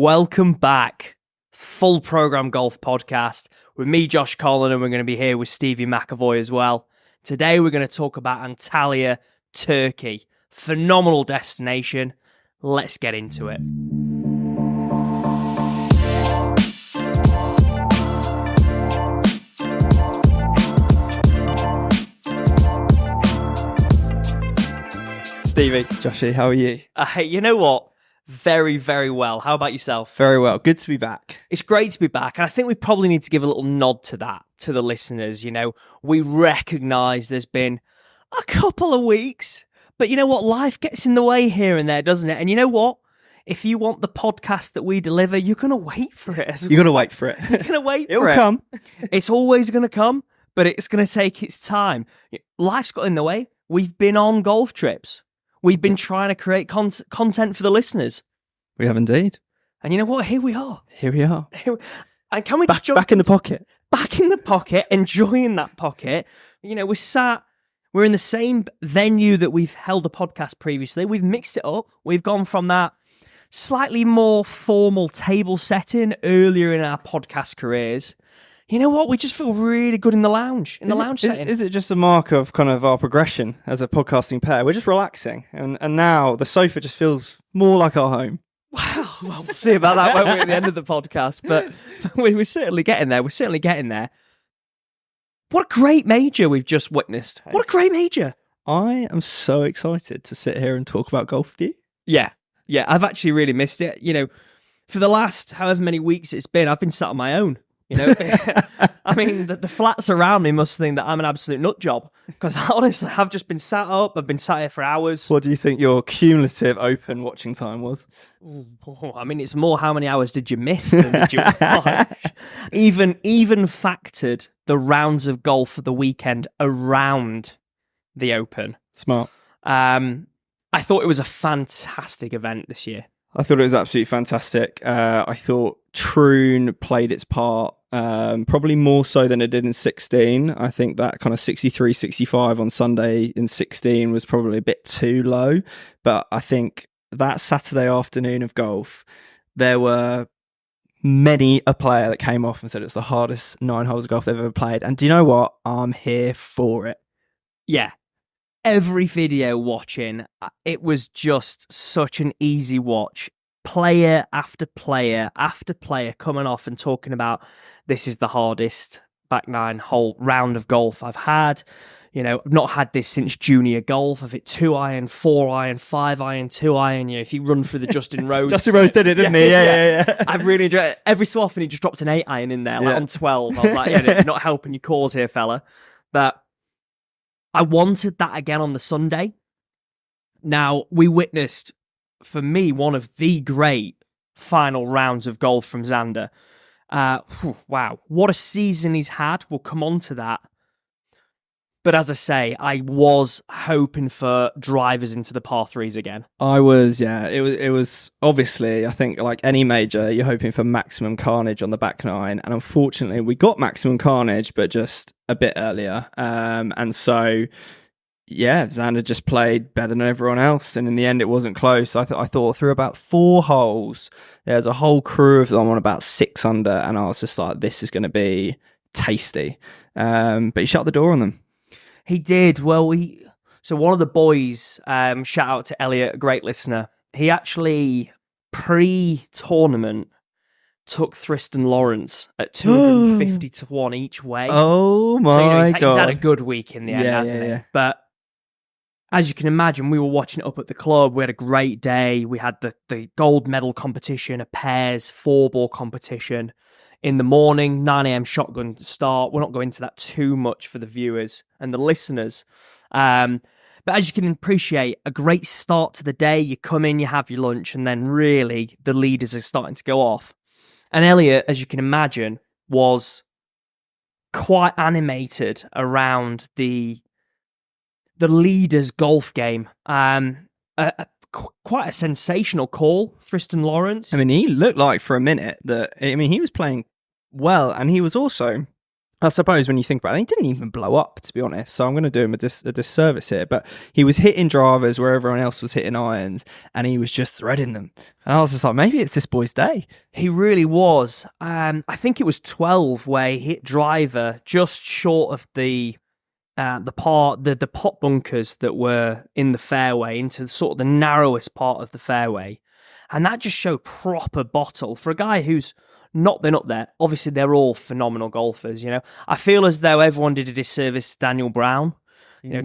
Welcome back. Full Program Golf Podcast with me, Josh Collin, and we're going to be here with Stevie McAvoy as well. Today we're going to talk about Antalya, Turkey. Phenomenal destination. Let's get into it. Stevie. Joshy, how are you? Hey, you know what? Very, very well. How about yourself? Very well. Good to be back. It's great to be back. And I think we probably need to give a little nod to that, to the listeners. You know, we recognise there's been a couple of weeks, but you know what? Life gets in the way here and there, doesn't it? And you know what? If you want the podcast that we deliver, you're going to wait for it. You're going to wait for it. You're going to wait for it. It'll come. It's always going to come, but it's going to take its time. Life's got in the way. We've been on golf trips. We've been trying to create content for the listeners. We have indeed. And you know what? Here we are. Here we are. And can we just jump back in the pocket? Back in the pocket, enjoying that pocket. You know, we're in the same venue that we've held a podcast previously. We've mixed it up. We've gone from that slightly more formal table setting earlier in our podcast careers. You know what? We just feel really good in the lounge, setting. Is it just a mark of kind of our progression as a podcasting pair? We're just relaxing. And now the sofa just feels more like our home. Well, we'll see about that, won't we, at the end of the podcast. But we're certainly getting there. We're certainly getting there. What a great major we've just witnessed. What a great major. I am so excited to sit here and talk about golf with you. Yeah, I've actually really missed it. You know, for the last however many weeks it's been, I've been sat on my own. You know, I mean, the flats around me must think that I'm an absolute nut job. Because honestly, I've just been sat up. I've been sat here for hours. What do you think your cumulative open watching time was? I mean, it's more how many hours did you miss than did you watch. Even factored the rounds of golf for the weekend around the Open. Smart. I thought it was a fantastic event this year. I thought it was absolutely fantastic. I thought Troon played its part probably more so than it did in 16. I think that kind of 63, 65 on Sunday in 16 was probably a bit too low. But I think that Saturday afternoon of golf, there were many a player that came off and said it's the hardest 9 holes of golf they've ever played. And do you know what? I'm here for it. Yeah. Every video watching, it was just such an easy watch. Player after player after player coming off and talking about this is the hardest back 9 hole round of golf I've had. You know, I've not had this since junior golf. I've hit 2 iron, 4 iron, 5 iron, 2 iron. You know, if you run through the Justin Rose. Justin Rose did it, didn't he? Yeah. I really enjoyed it. Every so often he just dropped an 8 iron in there, like on 12. I was like, you're not helping your cause here, fella. But I wanted that again on the Sunday. Now, we witnessed, for me, one of the great final rounds of golf from Xander. Wow, what a season he's had. We'll come on to that. But as I say, I was hoping for drivers into the par 3s again. I was, yeah. It was obviously, I think, like any major, you're hoping for maximum carnage on the back 9. And unfortunately, we got maximum carnage, but just a bit earlier. And so, yeah, Xander just played better than everyone else. And in the end, it wasn't close. I thought through about 4 holes, there's a whole crew of them on about 6 under. And I was just like, this is going to be tasty. But he shut the door on them. He did. Well, so one of the boys, shout out to Elliot, a great listener, he actually, pre-tournament, took Tristan Lawrence at 250 to 1 each way. Oh my God. God. He's had a good week in the end, hasn't he? But as you can imagine, we were watching it up at the club. We had a great day. We had the gold medal competition, a pairs 4-ball competition. In the morning, 9 a.m. shotgun start. We're not going into that too much for the viewers and the listeners. But as you can appreciate, a great start to the day. You come in, you have your lunch, and then really the leaders are starting to go off. And Elliot, as you can imagine, was quite animated around the leaders' golf game. Quite a sensational call, Tristan Lawrence. I mean, he looked like for a minute that, he was playing well, and he was also I suppose when you think about it, he didn't even blow up, to be honest. So I'm going to do him a disservice here. But he was hitting drivers where everyone else was hitting irons, and he was just threading them. And I was just like, maybe it's this boy's day. He really was. I think it was 12 where he hit driver just short of the pot bunkers that were in the fairway into sort of the narrowest part of the fairway, and that just showed proper bottle for a guy who's not been up there. Obviously, they're all phenomenal golfers. I feel as though everyone did a disservice to Daniel Brown.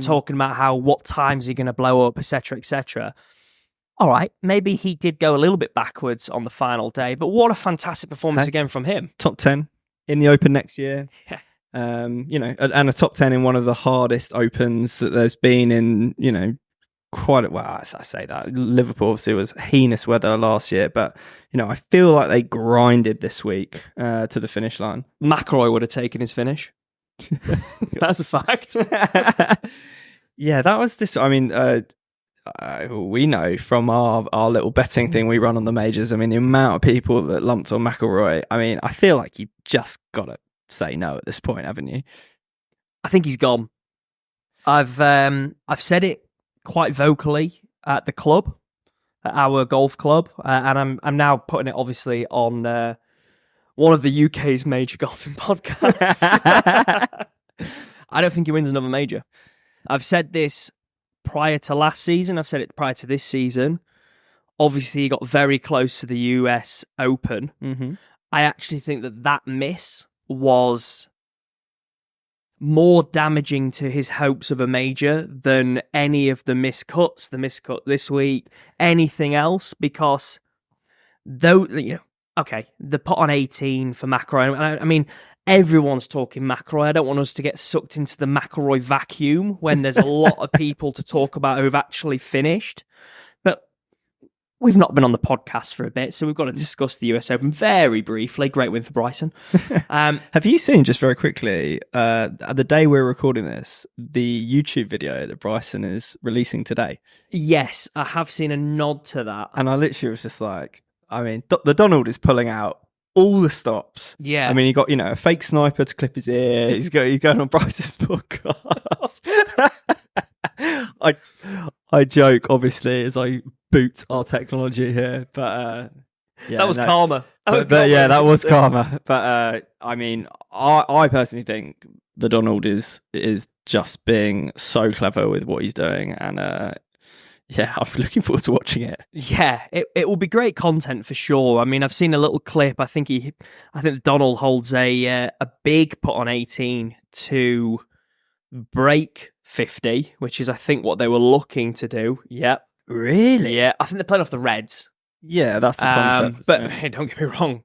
Talking about what times he going to blow up, etc., etc. All right, maybe he did go a little bit backwards on the final day, but what a fantastic performance again from him. Top 10 in the Open next year. Yeah. And a top 10 in one of the hardest Opens that there's been in, quite well. I say that Liverpool obviously was heinous weather last year, but I feel like they grinded this week to the finish line. McIlroy would have taken his finish. That's a fact. Yeah, that was this. I mean, we know from our little betting thing we run on the majors. I mean, the amount of people that lumped on McIlroy. I mean, I feel like you just got to say no at this point, haven't you? I think he's gone. I've said it quite vocally at the club, at our golf club, and I'm now putting it obviously on one of the UK's major golfing podcasts. I don't think he wins another major. I've said this prior to last season. I've said it prior to this season. Obviously, he got very close to the US Open. Mm-hmm. I actually think that miss was more damaging to his hopes of a major than any of the miscut this week, anything else, because though, okay, the pot on 18 for McIlroy. I mean, everyone's talking McIlroy. I don't want us to get sucked into the McIlroy vacuum when there's a lot of people to talk about who've actually finished. But we've not been on the podcast for a bit, so we've got to discuss the US Open very briefly. Great win for Bryson. Have you seen, just very quickly, the day we're recording this, the YouTube video that Bryson is releasing today? Yes, I have seen a nod to that. And I literally was just like, I mean, the Donald is pulling out all the stops. Yeah. I mean, he got, a fake sniper to clip his ear. He's going on Bryson's podcast. I joke, obviously, as I boot our technology here, but that was karma. That was karma. But I mean, I personally think the Donald is just being so clever with what he's doing, and I'm looking forward to watching it. Yeah, it will be great content for sure. I mean, I've seen a little clip. I think Donald holds a big put on 18 to break 50, which is I think what they were looking to do. Yep. Really? Yeah, I think they're playing off the Reds. Yeah, that's the concept. But hey, don't get me wrong.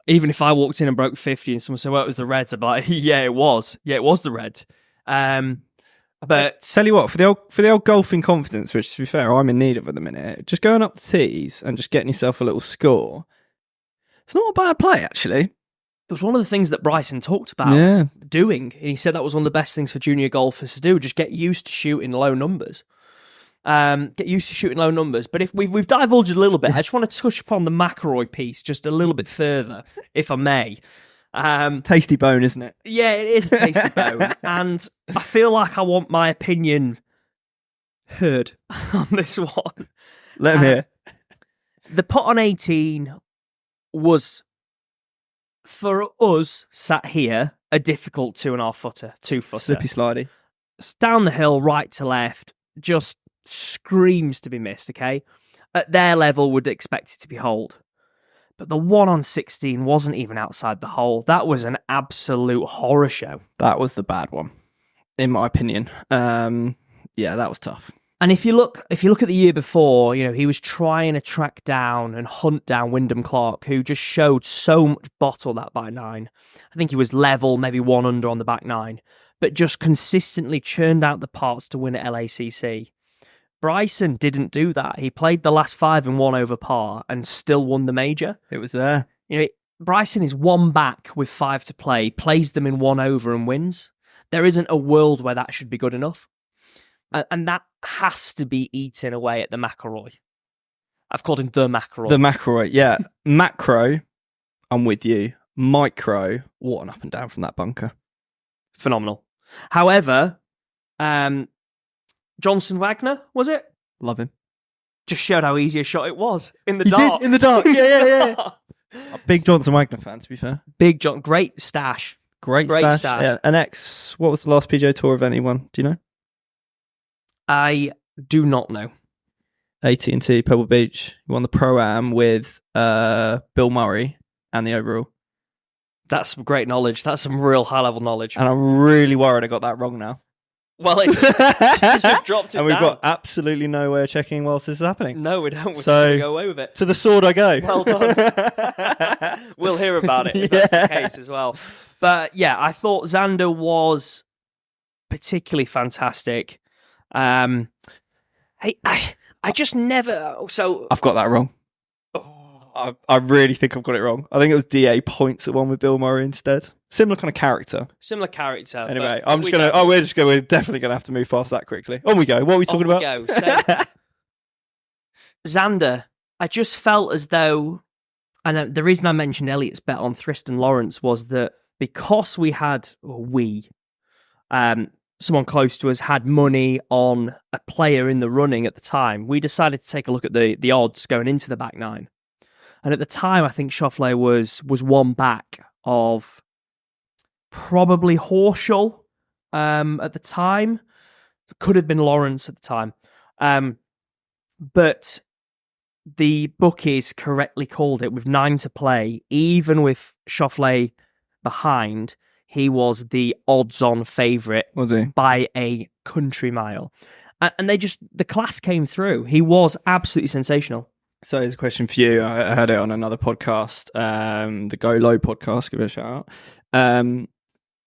Even if I walked in and broke 50 and someone said, well, it was the Reds, I'd be like, yeah, it was. Yeah, it was the Reds. But tell you what, for the old golfing confidence, which to be fair, I'm in need of at the minute, just going up the tees and just getting yourself a little score, it's not a bad play, actually. It was one of the things that Bryson talked about doing. And he said that was one of the best things for junior golfers to do, just get used to shooting low numbers. But if we've divulged a little bit, I just want to touch upon the McIlroy piece just a little bit further, if I may. Tasty bone, isn't it? Yeah, it is a tasty bone. And I feel like I want my opinion heard on this one. Let him hear. The putt on 18 was, for us, sat here, a difficult 2.5-footer, 2-footer. Slippy slidey. It's down the hill, right to left, just screams to be missed, okay? At their level, would expect it to be holed. But the one on 16 wasn't even outside the hole. That was an absolute horror show. That was the bad one, in my opinion. That was tough. And if you look at the year before, he was trying to track down and hunt down Wyndham Clark, who just showed so much bottle that back nine. I think he was level, maybe 1 under on the back nine, but just consistently churned out the parts to win at LACC. Bryson didn't do that. He played the last 5 and 1 over par and still won the major. It was there. Bryson is 1 back with 5 to play, plays them in 1 over and wins. There isn't a world where that should be good enough. And that has to be eaten away at the McIlroy. I've called him the McIlroy. The McIlroy, yeah. Macro, I'm with you. Micro, what an up and down from that bunker. phenomenal. However, Johnson Wagner, was it? Love him. Just showed how easy a shot it was in the dark. Did, in the dark. Yeah. A big Johnson Wagner fan, to be fair. Big John, great stash. Great stash. Yeah. What was the last PGA Tour event he won? Do you know? I do not know. AT&T Pebble Beach. He won the Pro-Am with Bill Murray and the overall. That's some great knowledge. That's some real high-level knowledge. And I'm really worried I got that wrong now. Well, it's you've dropped it and we've down. got absolutely no way of checking whilst this is happening. No, we don't. We're just So, going to go away with it. To the sword I go. Well done. We'll hear about it if that's the case as well. But yeah, I thought Xander was particularly fantastic. I just never. So I've got that wrong. I really think I've got it wrong. I think it was DA points that won with Bill Murray instead. Similar kind of character. Similar character. Anyway, we're definitely gonna have to move past that quickly. On we go. What are we talking about? Go. So, Xander, I just felt as though, and the reason I mentioned Elliot's bet on Tristan Lawrence was that because someone close to us had money on a player in the running at the time, we decided to take a look at the odds going into the back nine. And at the time, I think Schauffele was one back of probably Horschel at the time. Could have been Lawrence at the time. But the bookies correctly called it with 9 to play. Even with Schauffele behind, he was the odds-on favourite by a country mile. And the class came through. He was absolutely sensational. So here's a question for you. I heard it on another podcast, the Go Low podcast, give it a shout out.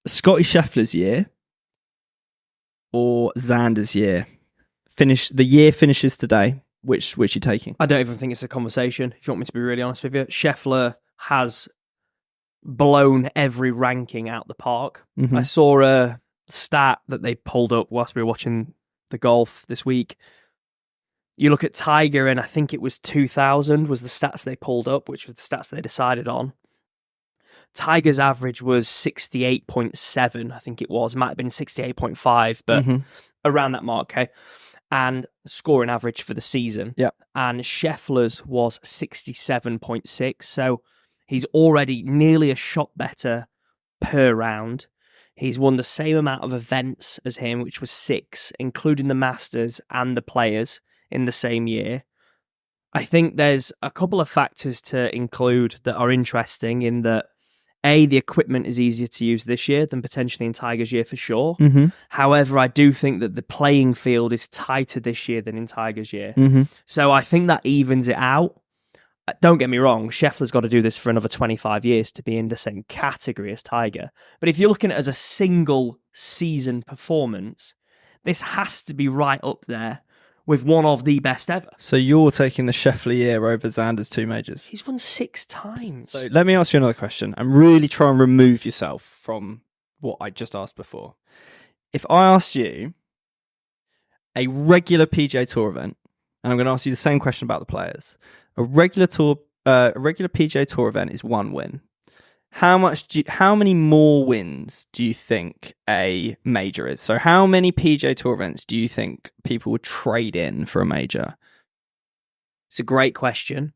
Scotty Scheffler's year or Xander's year? The year finishes today. Which are you taking? I don't even think it's a conversation, if you want me to be really honest with you. Scheffler has blown every ranking out the park. Mm-hmm. I saw a stat that they pulled up whilst we were watching the golf this week. You look at Tiger, and I think it was 2000 was the stats they pulled up, which were the stats they decided on. Tiger's average was 68.7, I think it was. It might have been 68.5, but around that mark, okay? And scoring average for the season. Yep. And Scheffler's was 67.6, so he's already nearly a shot better per round. He's won the same amount of events as him, which was 6, including the Masters and the Players in the same year. I think there's a couple of factors to include that are interesting in that, A, the equipment is easier to use this year than potentially in Tiger's year for sure. Mm-hmm. However, I do think that the playing field is tighter this year than in Tiger's year. Mm-hmm. So I think that evens it out. Don't get me wrong, Scheffler's got to do this for another 25 years to be in the same category as Tiger. But if you're looking at it as a single season performance, this has to be right up there with one of the best ever. So you're taking the Scheffler year over Xander's 2 majors? He's won 6 times. So let me ask you another question and really try and remove yourself from what I just asked before. If I asked you a regular PGA Tour event, and I'm going to ask you the same question about the players, a regular PGA Tour event is 1 win. How many more wins do you think a major is? So how many PGA Tour events do you think people would trade in for a major? It's a great question.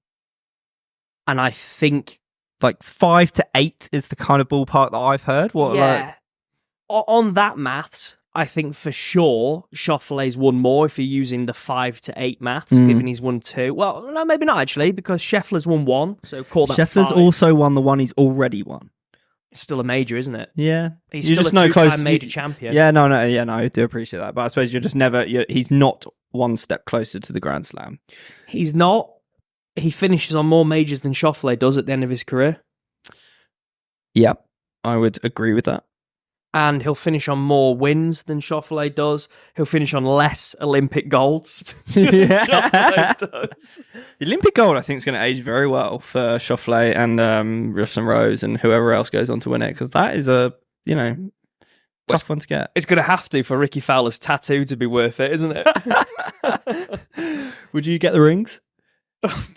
And I think like 5 to 8 is the kind of ballpark that I've heard. On that maths, I think for sure Schauffele's won more if you're using the 5 to 8 maths, given he's won 2. Well, no, maybe not actually, because Scheffler's won 1, so call that Scheffler's 5. also won the one he's already won. It's still a major, isn't it? Yeah. He's still a 2-time major champion. Yeah, no, I do appreciate that. But I suppose he's not one step closer to the Grand Slam. He's not. He finishes on more majors than Schauffele does at the end of his career. Yep, I would agree with that. And he'll finish on more wins than Schauffele does. He'll finish on less Olympic golds than Schauffele does. The Olympic gold, I think, is going to age very well for Schauffele and Russell Rose and whoever else goes on to win it, because that is a tough one to get. It's going to have to for Ricky Fowler's tattoo to be worth it, isn't it? Would you get the rings?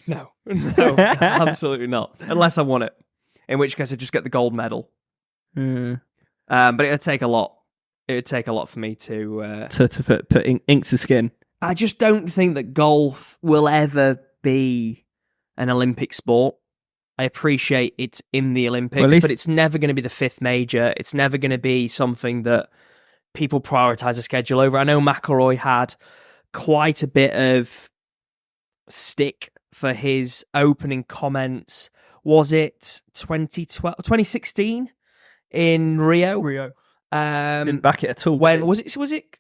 No, absolutely not. Unless I won it, in which case I just get the gold medal. But it would take a lot. It would take a lot for me to put ink to skin. I just don't think that golf will ever be an Olympic sport. I appreciate it's in the Olympics, but it's never going to be the fifth major. It's never going to be something that people prioritize a schedule over. I know McIlroy had quite a bit of stick for his opening comments. Was it 2016 in Rio? Didn't back it at all. When was it?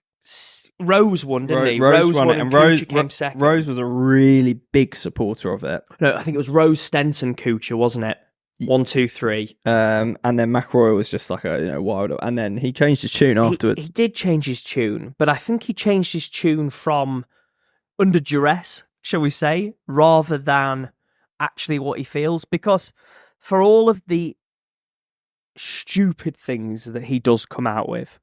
Rose won, didn't he? Rose won it, and Rose came second. Rose was a really big supporter of it. No, I think it was Rose, Stenson, Kuchar, wasn't it? 1, 2, 3. And then McIlroy was just like a wild, and then he changed his tune afterwards. He did change his tune, but I think he changed his tune from under duress, shall we say, rather than actually what he feels. Because for all of the stupid things that he does come out with,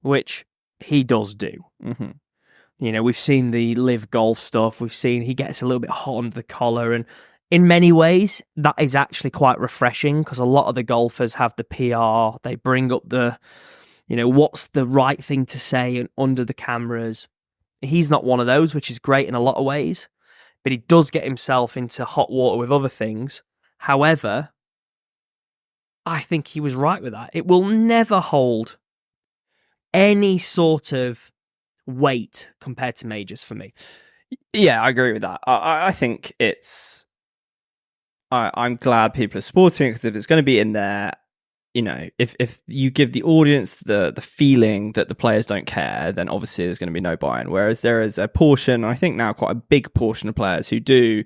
which he does do. Mm-hmm. We've seen the live golf stuff. We've seen he gets a little bit hot under the collar, and in many ways that is actually quite refreshing because a lot of the golfers have the PR. They bring up the, what's the right thing to say and under the cameras. He's not one of those, which is great in a lot of ways, but he does get himself into hot water with other things. However, I think he was right with that. It will never hold any sort of weight compared to majors for me. Yeah, I agree with that. I think it's... I'm glad people are supporting it because if it's going to be in there, if you give the audience the feeling that the players don't care, then obviously there's going to be no buy-in. Whereas there is a portion, I think now quite a big portion of players who do,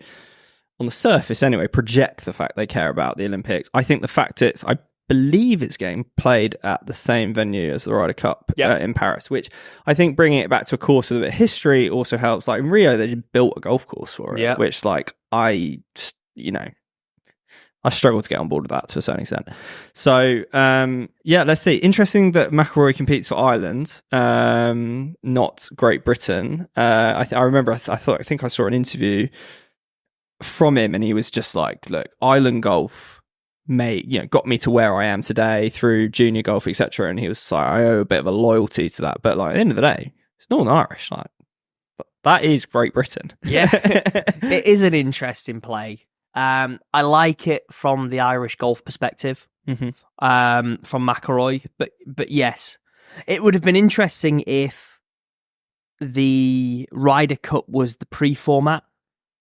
on the surface anyway, project the fact they care about the Olympics. I think the fact I believe it's getting played at the same venue as the Ryder Cup in Paris, which I think bringing it back to a course with a bit of history also helps. Like in Rio, they just built a golf course for it, which I struggle to get on board with that to a certain extent. So, let's see. Interesting that McIlroy competes for Ireland, not Great Britain. I remember, I think I saw an interview from him and he was just like, look, Ireland golf got me to where I am today through junior golf, etc. And he was like, I owe a bit of a loyalty to that. But like at the end of the day, it's Northern Irish. Like, but that is Great Britain. Yeah, it is an interesting play. I like it from the Irish golf perspective, from McIlroy. But yes, it would have been interesting if the Ryder Cup was the pre-format,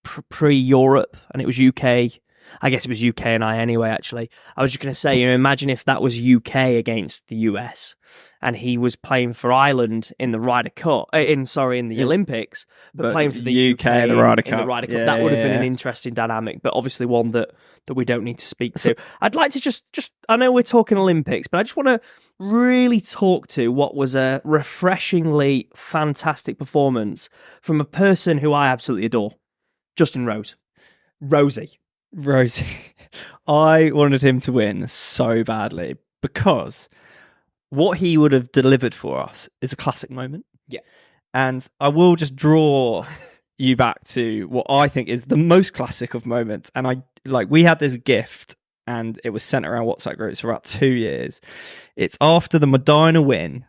pre-Europe, and it was UK. I guess it was UK and I anyway, actually. I was just going to say, imagine if that was UK against the US and he was playing for Ireland in the Ryder Cup, in the Olympics, but playing for the UK in the Ryder Cup. Yeah, that would have been an interesting dynamic, but obviously one that we don't need to speak to. I'd like to just I know we're talking Olympics, but I just want to really talk to what was a refreshingly fantastic performance from a person who I absolutely adore, Justin Rose. Rosie. I wanted him to win so badly because what he would have delivered for us is a classic moment. Yeah. And I will just draw you back to what I think is the most classic of moments. And we had this gift and it was sent around WhatsApp groups for about 2 years. It's after the Medina win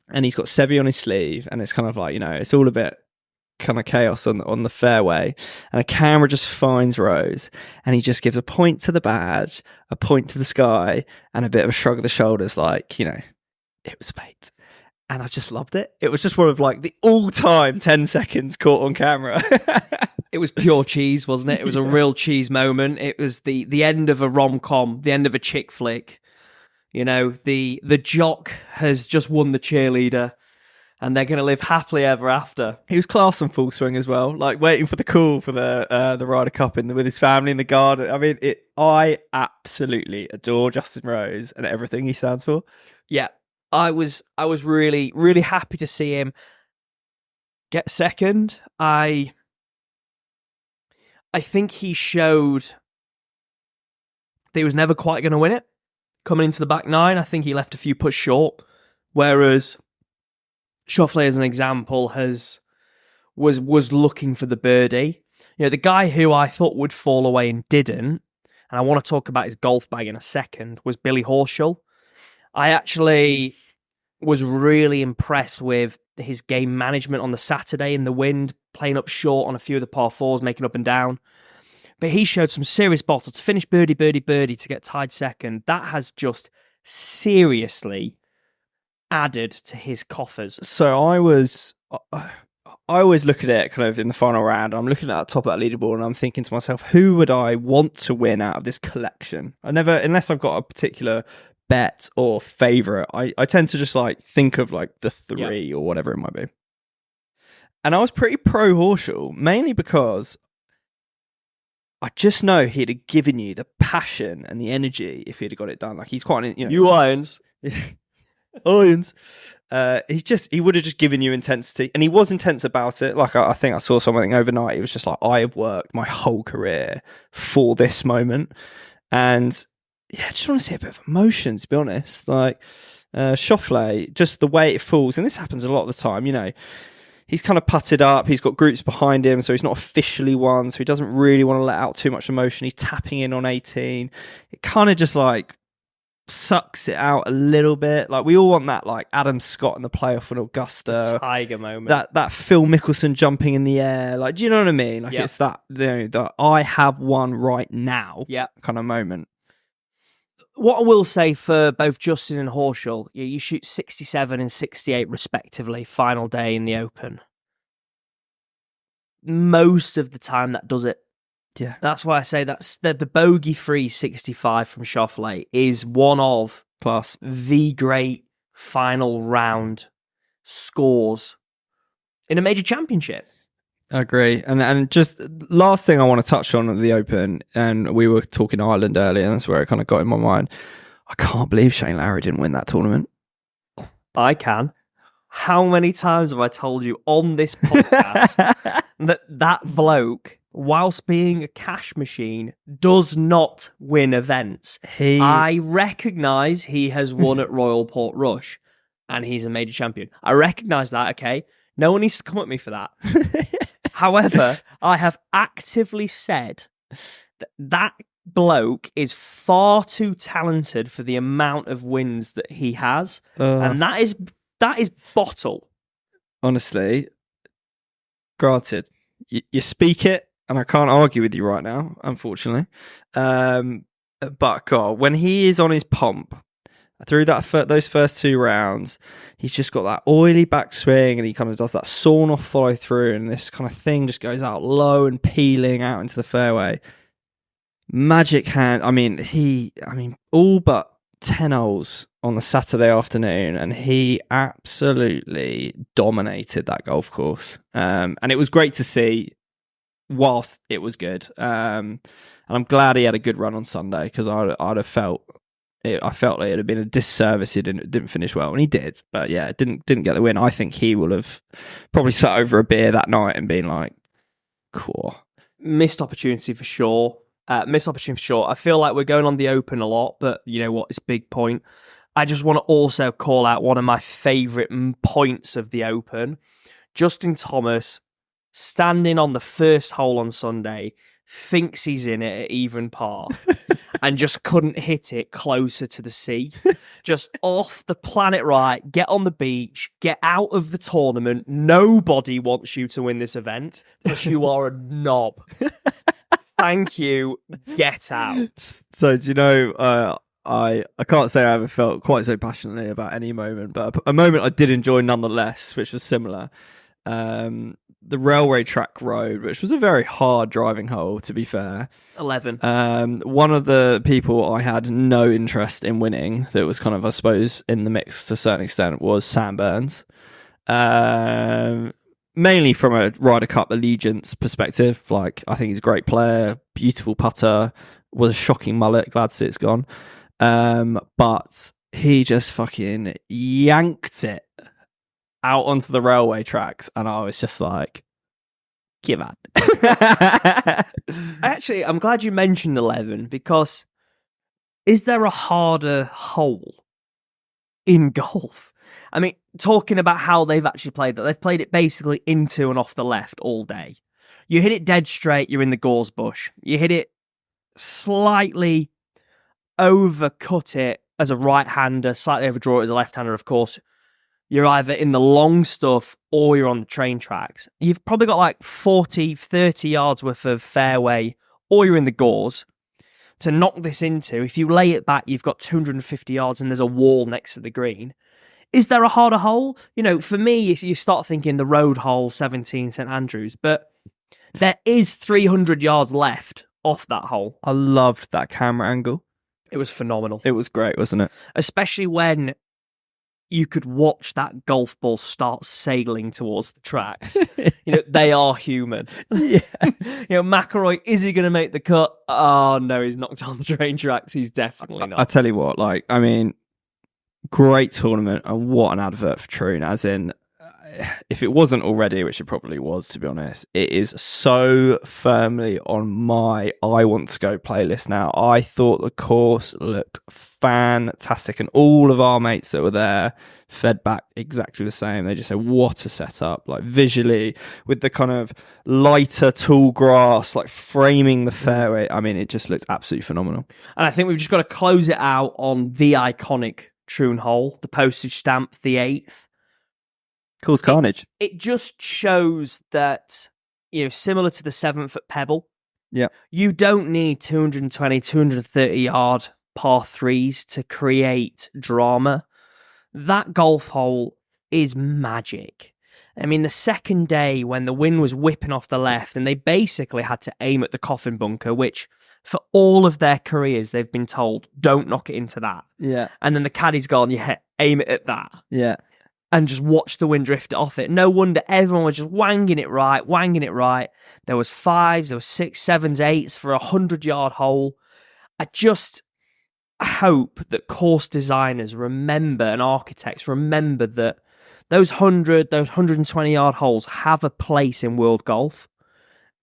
and he's got Seve on his sleeve and it's kind of like, it's all a bit kind of chaos on the fairway and a camera just finds Rose and he just gives a point to the badge, a point to the sky and a bit of a shrug of the shoulders like, it was fate. And I just loved it. It was just one of like the all-time 10 seconds caught on camera. It was pure cheese, wasn't it? It was a real cheese moment. It was the end of a rom-com, the end of a chick flick. The jock has just won the cheerleader and they're going to live happily ever after. He was class on full swing as well, like waiting for the call for the Ryder Cup with his family in the garden. I mean, I absolutely adore Justin Rose and everything he stands for. Yeah, I was really, really happy to see him get second. I think he showed that he was never quite going to win it. Coming into the back nine, I think he left a few putts short, whereas Schauffele, as an example, was looking for the birdie. The guy who I thought would fall away and didn't, and I want to talk about his golf bag in a second, was Billy Horschel. I actually was really impressed with his game management on the Saturday in the wind, playing up short on a few of the par fours, making up and down. But he showed some serious bottle to finish birdie, birdie, birdie to get tied second. That has just seriously added to his coffers. So I always look at it kind of in the final round. I'm looking at the top of that leaderboard and I'm thinking to myself, who would I want to win out of this collection? Unless I've got a particular bet or favourite, I tend to just like think of like the three or whatever it might be. And I was pretty pro Horschel, mainly because I just know he'd have given you the passion and the energy if he'd have got it done. Like he's quite, You Irons. Irons. He would have just given you intensity, and he was intense about it. Like I think I saw something overnight. It was just like, I have worked my whole career for this moment, and I just want to see a bit of emotion. To be honest, like Schauffele, just the way it falls, and this happens a lot of the time. He's kind of putted up. He's got groups behind him, so he's not officially won. So he doesn't really want to let out too much emotion. He's tapping in on 18. It kind of just like sucks it out a little bit. Like we all want that, like Adam Scott in the playoff in Augusta, tiger moment. That Phil Mickelson jumping in the air. Like, do you know what I mean? Like it's that that I have one right now. Kind of moment. What I will say for both Justin and Horschel, you shoot 67 and 68 respectively, final day in the Open. Most of the time that does it. Yeah. That's why I say that's the bogey-free 65 from Schauffele is one of class the great final round scores in a major championship. I agree. And just last thing I want to touch on at the Open, and we were talking Ireland earlier, and that's where it kind of got in my mind. I can't believe Shane Lowry didn't win that tournament. I can. How many times have I told you on this podcast that bloke, whilst being a cash machine, does not win events? I recognise he has won at Royal Portrush, and he's a major champion. I recognise that, okay? No one needs to come at me for that. However, I have actively said that bloke is far too talented for the amount of wins that he has, and that is bottle. Honestly, granted, you speak it, and I can't argue with you right now, unfortunately. But God, when he is on his pomp, through those first two rounds, he's just got that oily backswing, and he kind of does that sawn off follow through, and this kind of thing just goes out low and peeling out into the fairway. Magic hand. I mean, all but 10 holes on the Saturday afternoon, and he absolutely dominated that golf course. And it was great to see whilst it was good. And I'm glad he had a good run on Sunday, because I'd have felt I felt like it had been a disservice he didn't finish well, and he did. But yeah, didn't get the win. I think he will have probably sat over a beer that night and been like, cool. Missed opportunity for sure. I feel like we're going on the Open a lot, but you know what? It's a big point. I just want to also call out one of my favourite points of the Open. Justin Thomas, standing on the first hole on Sunday, thinks he's in it at even par and just couldn't hit it closer to the sea. Just off the planet right, get on the beach, get out of the tournament. Nobody wants you to win this event because you are a knob. Thank you. Get out. So, do you know, I can't say I ever felt quite so passionately about any moment, but a moment I did enjoy nonetheless, which was similar. The railway track road, which was a very hard driving hole, to be fair. 11. One of the people I had no interest in winning, that was kind of, I suppose, in the mix to a certain extent, was Sam Burns. Mainly from a Ryder Cup allegiance perspective. Like, I think he's a great player, beautiful putter, was a shocking mullet, glad to see it's gone. But he just fucking yanked it out onto the railway tracks, and I was just like, give up. Actually, I'm glad you mentioned 11, because is there a harder hole in golf? I mean, talking about how they've actually played that, they've played it basically into and off the left all day. You hit it dead straight, you're in the gorse bush. You hit it slightly overcut it as a right-hander, slightly overdraw it as a left-hander, of course, you're either in the long stuff or you're on the train tracks. You've probably got like 40, 30 yards worth of fairway, or you're in the gauze. To knock this into, if you lay it back, you've got 250 yards and there's a wall next to the green. Is there a harder hole? You know, for me, you start thinking the road hole, 17, St Andrews, but there is 300 yards left off that hole. I loved that camera angle. It was phenomenal. It was great, wasn't it? Especially when you could watch that golf ball start sailing towards the tracks. You know, they are human. Yeah. You know, McIlroy, is he going to make the cut? Oh, no, he's knocked on the train tracks. He's definitely not. I tell you what, like, I mean, great tournament, and what an advert for Troon, as in, if it wasn't already, which it probably was, to be honest, it is so firmly on my I want to go playlist now. I thought the course looked fantastic, and all of our mates that were there fed back exactly the same. They just said, what a setup, like visually, with the kind of lighter tall grass, like framing the fairway. I mean, it just looked absolutely phenomenal. And I think we've just got to close it out on the iconic Troon hole, the postage stamp, the 8th. Cause carnage. It just shows that, you know, similar to the 7th at Pebble, yeah, you don't need 220, 230 yard par 3s to create drama. That golf hole is magic. I mean, the second day when the wind was whipping off the left and they basically had to aim at the coffin bunker, which for all of their careers, they've been told, don't knock it into that. Yeah. And then the caddy's gone, yeah, aim it at that. Yeah. And just watch the wind drift off it. No wonder everyone was just wanging it right. There was 5s, there was 6s, 7s, 8s for a 100-yard hole. I just hope that course designers remember and architects remember that those 120-yard holes have a place in world golf.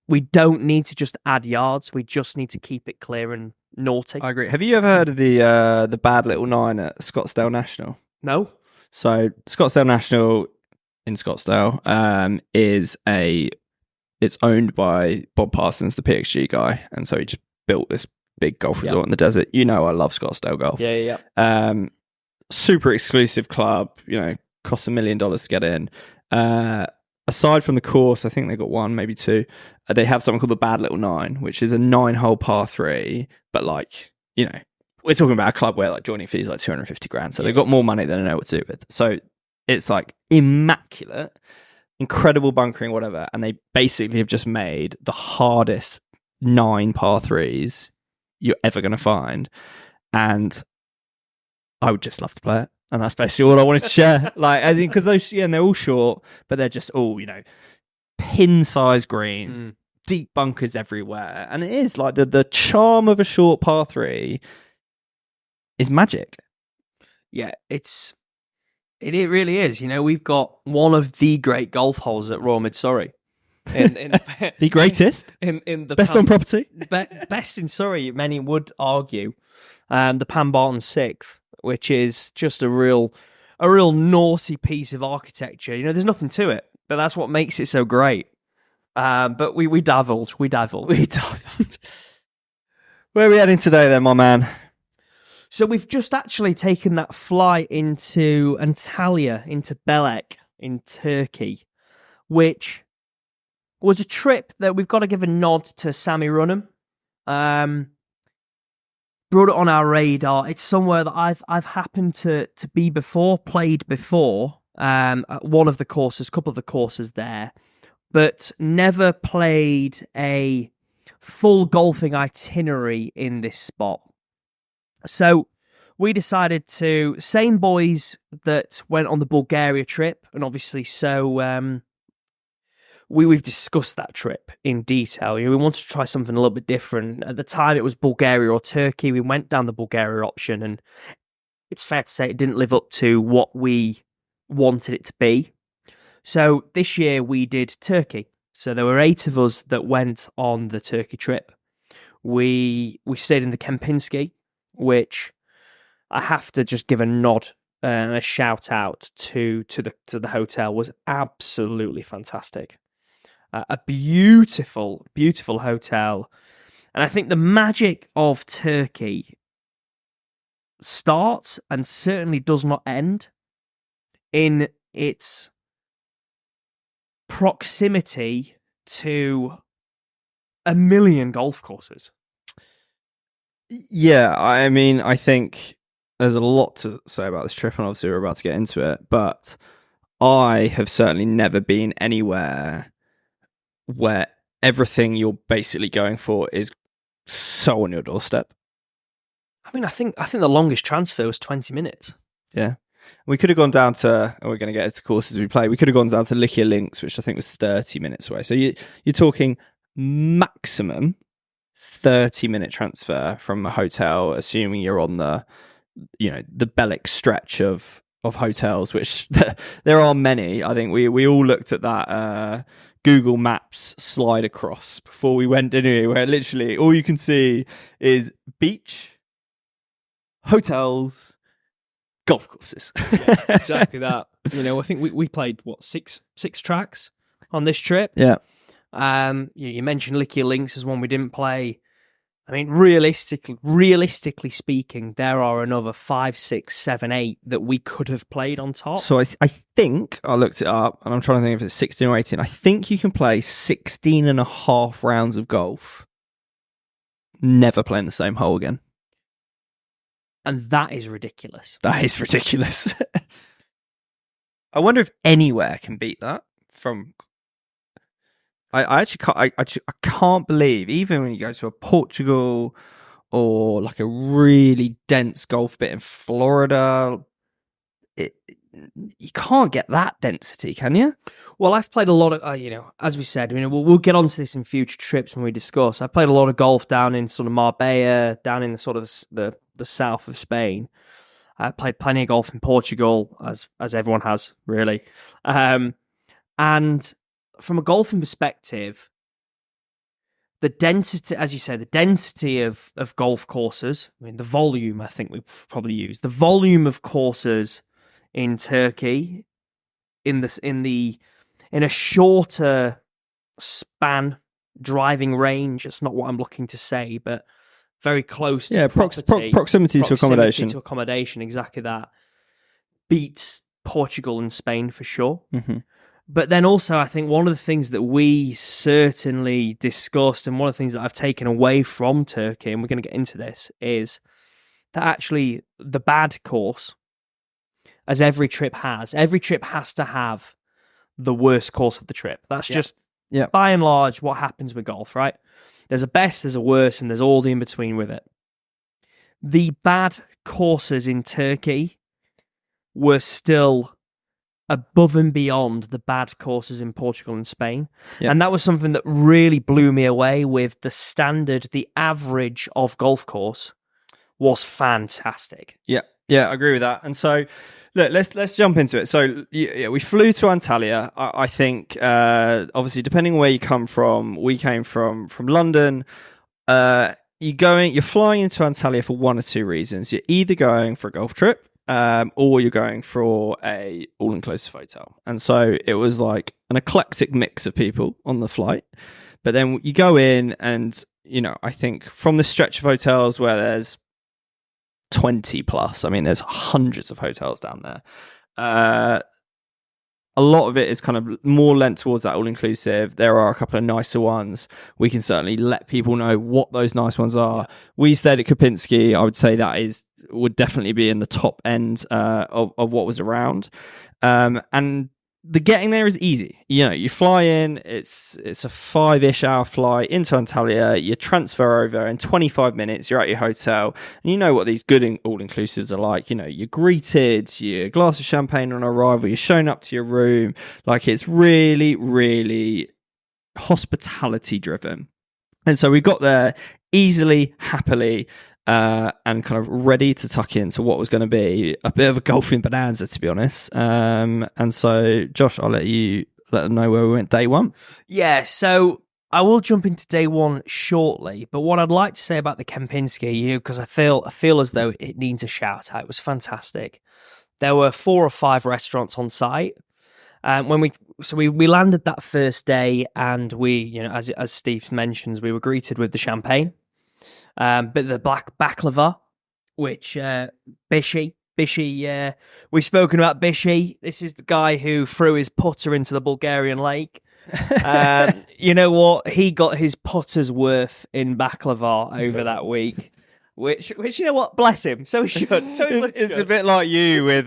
We don't need to just add yards. We just need to keep it clear and naughty. I agree. Have you ever heard of the bad little 9 at Scottsdale National? No. So Scottsdale National in Scottsdale it's owned by Bob Parsons, the PXG guy, and so he just built this big golf resort in the desert. You know, I love Scottsdale golf. Yeah. Super exclusive club. You know, costs $1 million to get in. Aside from the course, I think they got 1, maybe 2. They have something called the Bad Little 9, which is a 9-hole par 3, but like, you know, we're talking about a club where like joining fees like 250 grand. So they've got more money than I know what to do with. So it's like immaculate, incredible bunkering, whatever. And they basically have just made the hardest 9 par 3s you're ever going to find. And I would just love to play it. And that's basically all I wanted to share. Like, I think because those, and they're all short, but they're just all, you know, pin-sized greens, deep bunkers everywhere. And it is like the charm of a short par 3 is magic. Yeah, it really is. You know, we've got one of the great golf holes at Royal Mid-Surrey. The greatest? In the best on property? Best in Surrey, many would argue. The Pan Barton 6th, which is just a real naughty piece of architecture. You know, there's nothing to it, but that's what makes it so great. But we divulged. Where are we heading today then, my man? So we've just actually taken that flight into Antalya, into Belek in Turkey, which was a trip that we've got to give a nod to Sammy Runham. Brought it on our radar. It's somewhere that I've happened to be before, played before, at one of the courses, couple of the courses there, but never played a full golfing itinerary in this spot. So we decided to, same boys that went on the Bulgaria trip, and obviously so we've discussed that trip in detail. You know, we wanted to try something a little bit different. At the time, it was Bulgaria or Turkey. We went down the Bulgaria option, and it's fair to say it didn't live up to what we wanted it to be. So this year we did Turkey. So there were 8 of us that went on the Turkey trip. We stayed in the Kempinski, which I have to just give a nod and a shout out to the hotel. Was absolutely fantastic. A beautiful, beautiful hotel. And I think the magic of Turkey start and certainly does not end in its proximity to a million golf courses. Yeah, I mean, I think there's a lot to say about this trip, and obviously we're about to get into it, but I have certainly never been anywhere where everything you're basically going for is so on your doorstep. I mean, I think the longest transfer was 20 minutes. Yeah. We could have gone down to, and we're going to get into courses we play, we could have gone down to Likia Links, which I think was 30 minutes away. So you're talking maximum 30-minute transfer from a hotel, assuming you're on the Belek stretch of hotels, which there are many. I think we all looked at that Google Maps slide across before we went anywhere, where literally all you can see is beach, hotels, golf courses. Exactly that. I think we played six tracks on this trip. Yeah. You mentioned Likia Links as one we didn't play. I mean, realistically speaking, there are another 5, 6, 7, 8 that we could have played on top. So I think I looked it up, and I'm trying to think if it's 16 or 18. I think you can play 16 and a half rounds of golf, never playing the same hole again. And that is ridiculous. That is ridiculous. I wonder if anywhere can beat that. I actually can't believe, even when you go to a Portugal or like a really dense golf bit in Florida, you can't get that density, can you? Well, I've played a lot of, as we said, we'll get onto this in future trips when we discuss. I played a lot of golf down in sort of Marbella, down in the sort of the south of Spain. I played plenty of golf in Portugal, as everyone has, really. And from a golfing perspective, the density, as you say, the density of golf courses, I mean, the volume, I think we probably use, the volume of courses in Turkey in a shorter span driving range. It's not what I'm looking to say, but very close to proximity to accommodation. To accommodation, exactly that. Beats Portugal and Spain for sure. Mm-hmm. But then also, I think one of the things that we certainly discussed, and one of the things that I've taken away from Turkey, and we're going to get into this, is that actually the bad course, as every trip has to have the worst course of the trip. That's just, by and large, what happens with golf, right? There's a best, there's a worst, and there's all the in-between with it. The bad courses in Turkey were still above and beyond the bad courses in Portugal and Spain. Yep. And that was something that really blew me away. With the average of golf course was fantastic. Yeah, I agree with that. And so, look, let's jump into it. So, we flew to Antalya. I think, obviously, depending on where you come from, we came from London. You're flying into Antalya for one or two reasons. You're either going for a golf trip, or you're going for a all-inclusive hotel. And so it was like an eclectic mix of people on the flight. But then you go in and, I think from the stretch of hotels where there's 20 plus, I mean, there's hundreds of hotels down there. A lot of it is kind of more lent towards that all-inclusive. There are a couple of nicer ones. We can certainly let people know what those nice ones are. Yeah. We stayed at Kempinski. I would say that would definitely be in the top end of what was around. And the getting there is easy. You fly in, it's a 5-ish hour flight into Antalya, you transfer over in 25 minutes, you're at your hotel, and you know what these good all-inclusives are like. You're greeted, your glass of champagne on arrival, you're shown up to your room. Like, it's really, really hospitality driven. And so we got there easily, happily, and kind of ready to tuck into what was going to be a bit of a golfing bonanza, to be honest. And so, Josh, I'll let them know where we went day one. Yeah, so I will jump into day one shortly, but what I'd like to say about the Kempinski, because I feel as though it needs a shout out. It was fantastic. There were 4 or 5 restaurants on site. We landed that first day, and we, as Steve mentions, we were greeted with the champagne. But the black baklava which Bishy, we've spoken about Bishy. This is the guy who threw his putter into the Bulgarian lake. You know what? He got his putter's worth in baklava over that week. Which you know what? Bless him. So he should. It's a bit like you with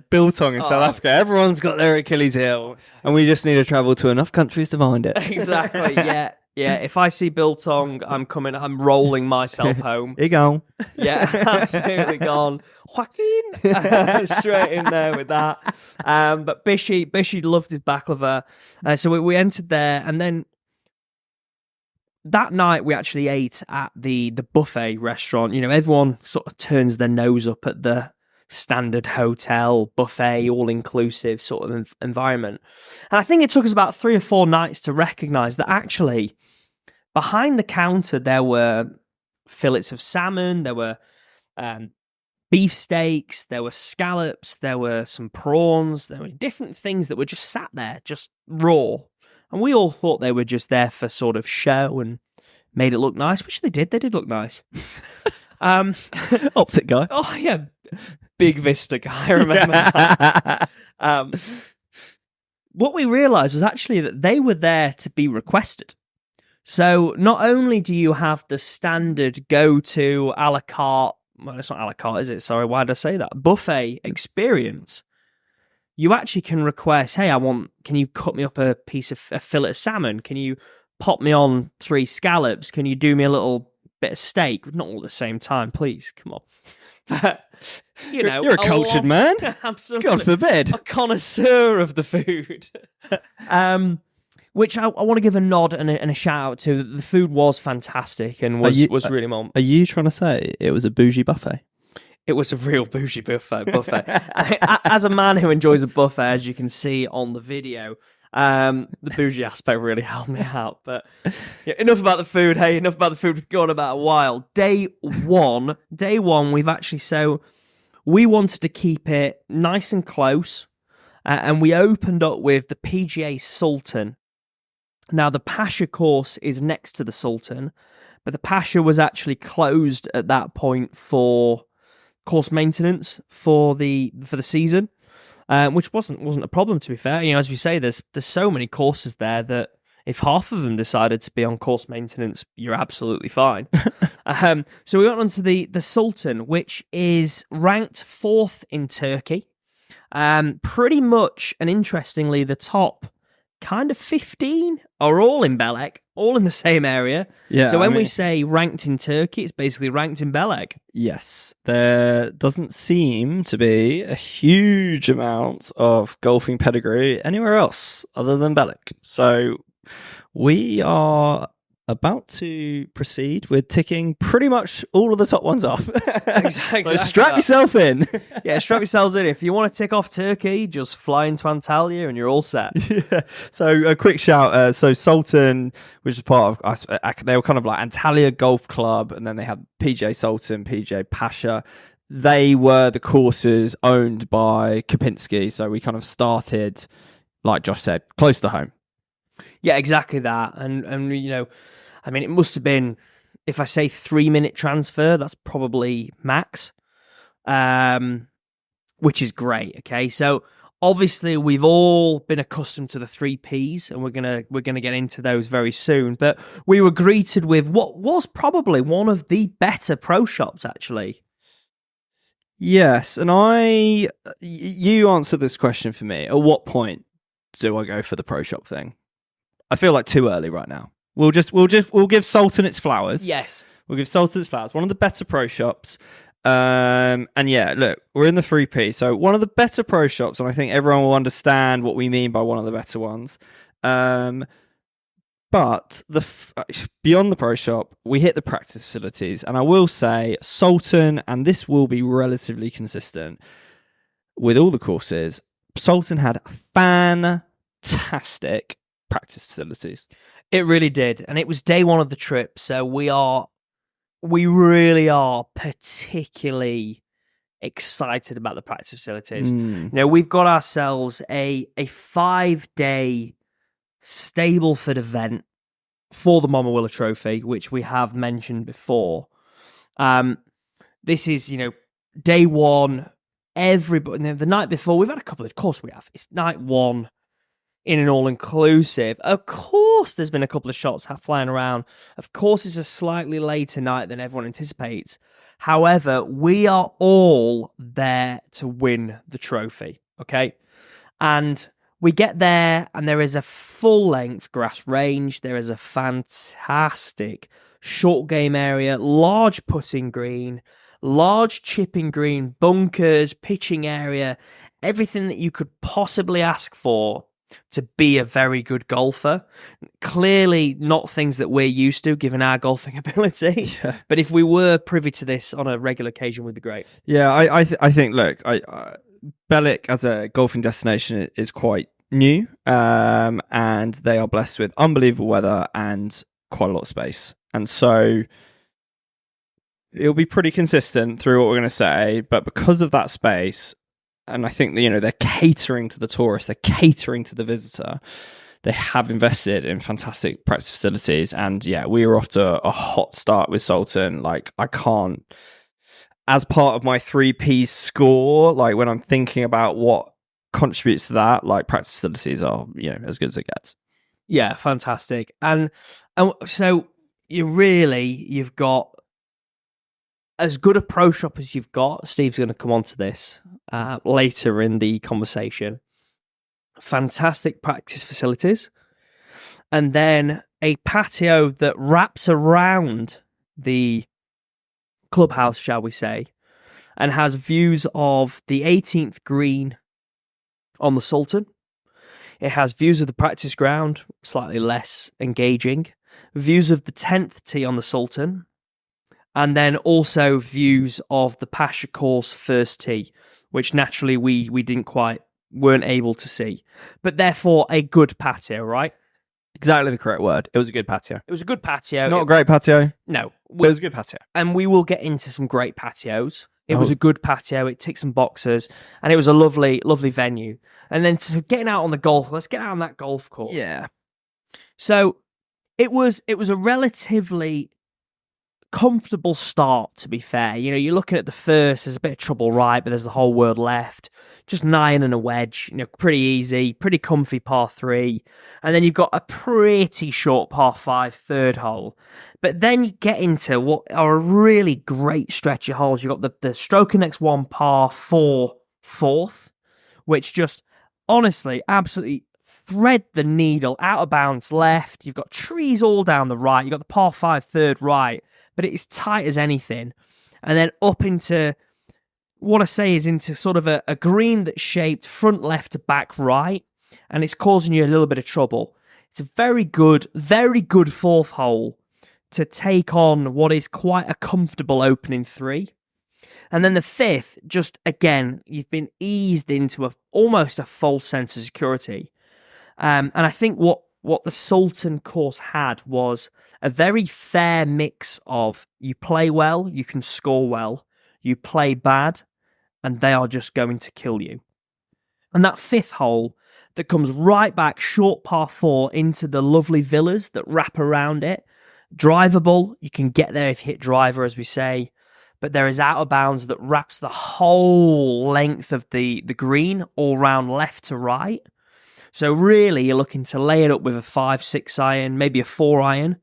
Biltong in South Africa. Everyone's got their Achilles heel, and we just need to travel to enough countries to find it. Exactly. Yeah. If I see Biltong, I'm coming. I'm rolling myself home. He gone. Yeah, absolutely gone. Joaquin, straight in there with that. But Bishy loved his baklava, so we entered there, and then that night we actually ate at the buffet restaurant. You know, everyone sort of turns their nose up at the standard hotel buffet, all inclusive sort of environment, and I think it took us about 3 or 4 nights to recognise that actually behind the counter there were fillets of salmon, there were beef steaks, there were scallops, there were some prawns, there were different things that were just sat there, just raw. And we all thought they were just there for sort of show and made it look nice, which they did. They did look nice. Optic guy. Oh, yeah. Big Vista guy, I remember that. What we realised was actually that they were there to be requested. So not only do you have the standard go-to a la carte, well, it's not a la carte, is it? Sorry, why did I say that? Buffet experience. You actually can request, hey, can you cut me up a piece of a fillet of salmon? Can you pop me on 3 scallops? Can you do me a little bit of steak? Not all at the same time, please. Come on. But, you know, you're a cultured man. Absolutely. God forbid. A connoisseur of the food. Which I want to give a nod and a shout out to. The food was fantastic and was really mom. Are you trying to say it was a bougie buffet? It was a real bougie buffet. As a man who enjoys a buffet, as you can see on the video, the bougie aspect really helped me out. But yeah, enough about the food. Hey, enough about the food. We've gone about a while. Day one, we've actually, we wanted to keep it nice and close. And we opened up with the PGA Sultan. Now, the Pasha course is next to the Sultan, but the Pasha was actually closed at that point for course maintenance for the season, which wasn't a problem, to be fair. You know, as we say, there's so many courses there that if half of them decided to be on course maintenance, you're absolutely fine. So we went on to the Sultan, which is ranked 4th in Turkey. Pretty much, and interestingly, the top kind of 15 are all in Belek, all in the same area. Yeah. So when we say ranked in Turkey, it's basically ranked in Belek. Yes. There doesn't seem to be a huge amount of golfing pedigree anywhere else other than Belek. So we are about to proceed with ticking pretty much all of the top ones off. Exactly. So strap yourself in. Yeah, strap yourselves in. If you want to tick off Turkey, just fly into Antalya and you're all set. Yeah. So a quick shout. So Sultan, which is part of, they were kind of like Antalya Golf Club, and then they had PJ Sultan, PJ Pasha. They were the courses owned by Kopinski. So we kind of started, like Josh said, close to home. Yeah, exactly that. And you know, I mean, it must have been, if I say 3-minute transfer, that's probably max, which is great. Okay, so obviously we've all been accustomed to the 3 Ps, and we're gonna get into those very soon. But we were greeted with what was probably one of the better pro shops, actually. Yes, and you answered this question for me. At what point do I go for the pro shop thing? I feel like too early right now. We'll give Sultan its flowers. Yes. We'll give Sultan its flowers. One of the better pro shops. And yeah, look, we're in the 3P. So one of the better pro shops, and I think everyone will understand what we mean by one of the better ones. But beyond the pro shop, we hit the practice facilities. And I will say Sultan, and this will be relatively consistent with all the courses, Sultan had fantastic practice facilities. It really did, and it was day one of the trip, so we really are particularly excited about the practice facilities. You know, we've got ourselves a 5-day Stableford event for the Momawilla Trophy, which we have mentioned before. this is, day one. Everybody, the night before, we've had a couple of course we have. It's night one in an all-inclusive. Of course, there's been a couple of shots flying around. Of course, it's a slightly later night than everyone anticipates. However, we are all there to win the trophy, okay? And we get there, and there is a full-length grass range. There is a fantastic short game area, large putting green, large chipping green, bunkers, pitching area, everything that you could possibly ask for to be a very good golfer. Clearly not things that we're used to given our golfing ability. Yeah. But if we were privy to this on a regular occasion, would be great. Yeah, I think, look, Belek as a golfing destination is quite new, and they are blessed with unbelievable weather and quite a lot of space. And so it'll be pretty consistent through what we're going to say, but because of that space, and I think that, they're catering to the tourist, they're catering to the visitor, they have invested in fantastic practice facilities. And yeah, we were off to a hot start with Sultan. Like, I can't, as part of my 3P score, like when I'm thinking about what contributes to that, like practice facilities are, as good as it gets. Yeah, fantastic. And so you've got as good a pro shop as you've got. Steve's going to come on to this later in the conversation. Fantastic practice facilities. And then a patio that wraps around the clubhouse, shall we say, and has views of the 18th green on the Sultan. It has views of the practice ground, slightly less engaging. Views of the 10th tee on the Sultan. And then also views of the Pasha course first tee, which naturally we weren't able to see. But therefore, a good patio, right? Exactly the correct word. It was a good patio. It was a good patio. Not a great patio. No. It was a good patio. And we will get into some great patios. It was a good patio. It ticked some boxes. And it was a lovely, lovely venue. And then getting out on the golf, let's get out on that golf course. Yeah. So it was a relatively comfortable start, to be fair. You're looking at the first, there's a bit of trouble right, but there's the whole world left. Just 9 and a wedge, pretty easy, pretty comfy par 3. And then you've got a pretty short par 5 third hole. But then you get into what are a really great stretch of holes. You've got the stroke next one par 4 fourth, which just honestly, absolutely thread the needle out of bounds left. You've got trees all down the right. You've got the par 5 third right, but it is tight as anything. And then up into, what I say is into sort of a green that's shaped front left to back right, and it's causing you a little bit of trouble. It's a very good fourth hole to take on what is quite a comfortable opening 3. And then the 5th, just again, you've been eased into almost a false sense of security. And I think what the Sultan course had was a very fair mix of you play well, you can score well, you play bad, and they are just going to kill you. And that 5th hole that comes right back, short par 4, into the lovely villas that wrap around it. Drivable, you can get there if you hit driver, as we say, but there is out of bounds that wraps the whole length of the green all round left to right. So really, you're looking to lay it up with a 5-6 iron, maybe a 4 iron,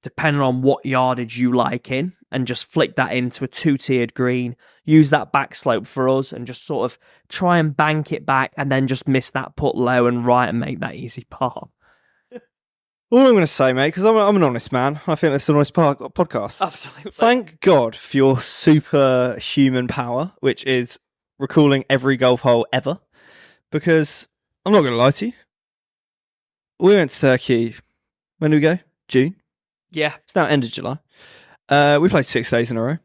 depending on what yardage you like in, and just flick that into a 2-tiered green, use that back slope for us, and just sort of try and bank it back, and then just miss that putt low and right and make that easy par. All I'm going to say, mate, because I'm an honest man. I think it's an honest podcast. Absolutely. Thank God for your superhuman power, which is recalling every golf hole ever. Because I'm not going to lie to you. We went to Turkey. When did we go? June. Yeah. It's now end of July. We played 6 days in a row.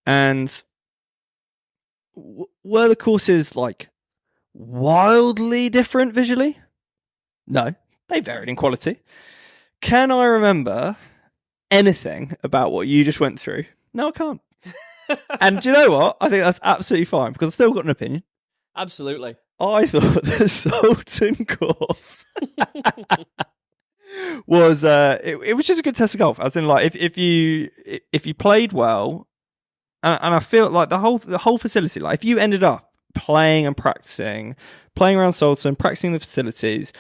And were the courses like wildly different visually? No. They varied in quality. Can I remember anything about what you just went through? No, I can't. And do you know what? I think that's absolutely fine because I've still got an opinion. Absolutely. I thought the Sultan course was it was just a good test of golf. As in, like, if you played well, and I feel like the whole facility, like if you ended up playing and practicing, playing around Salton, practicing the facilities,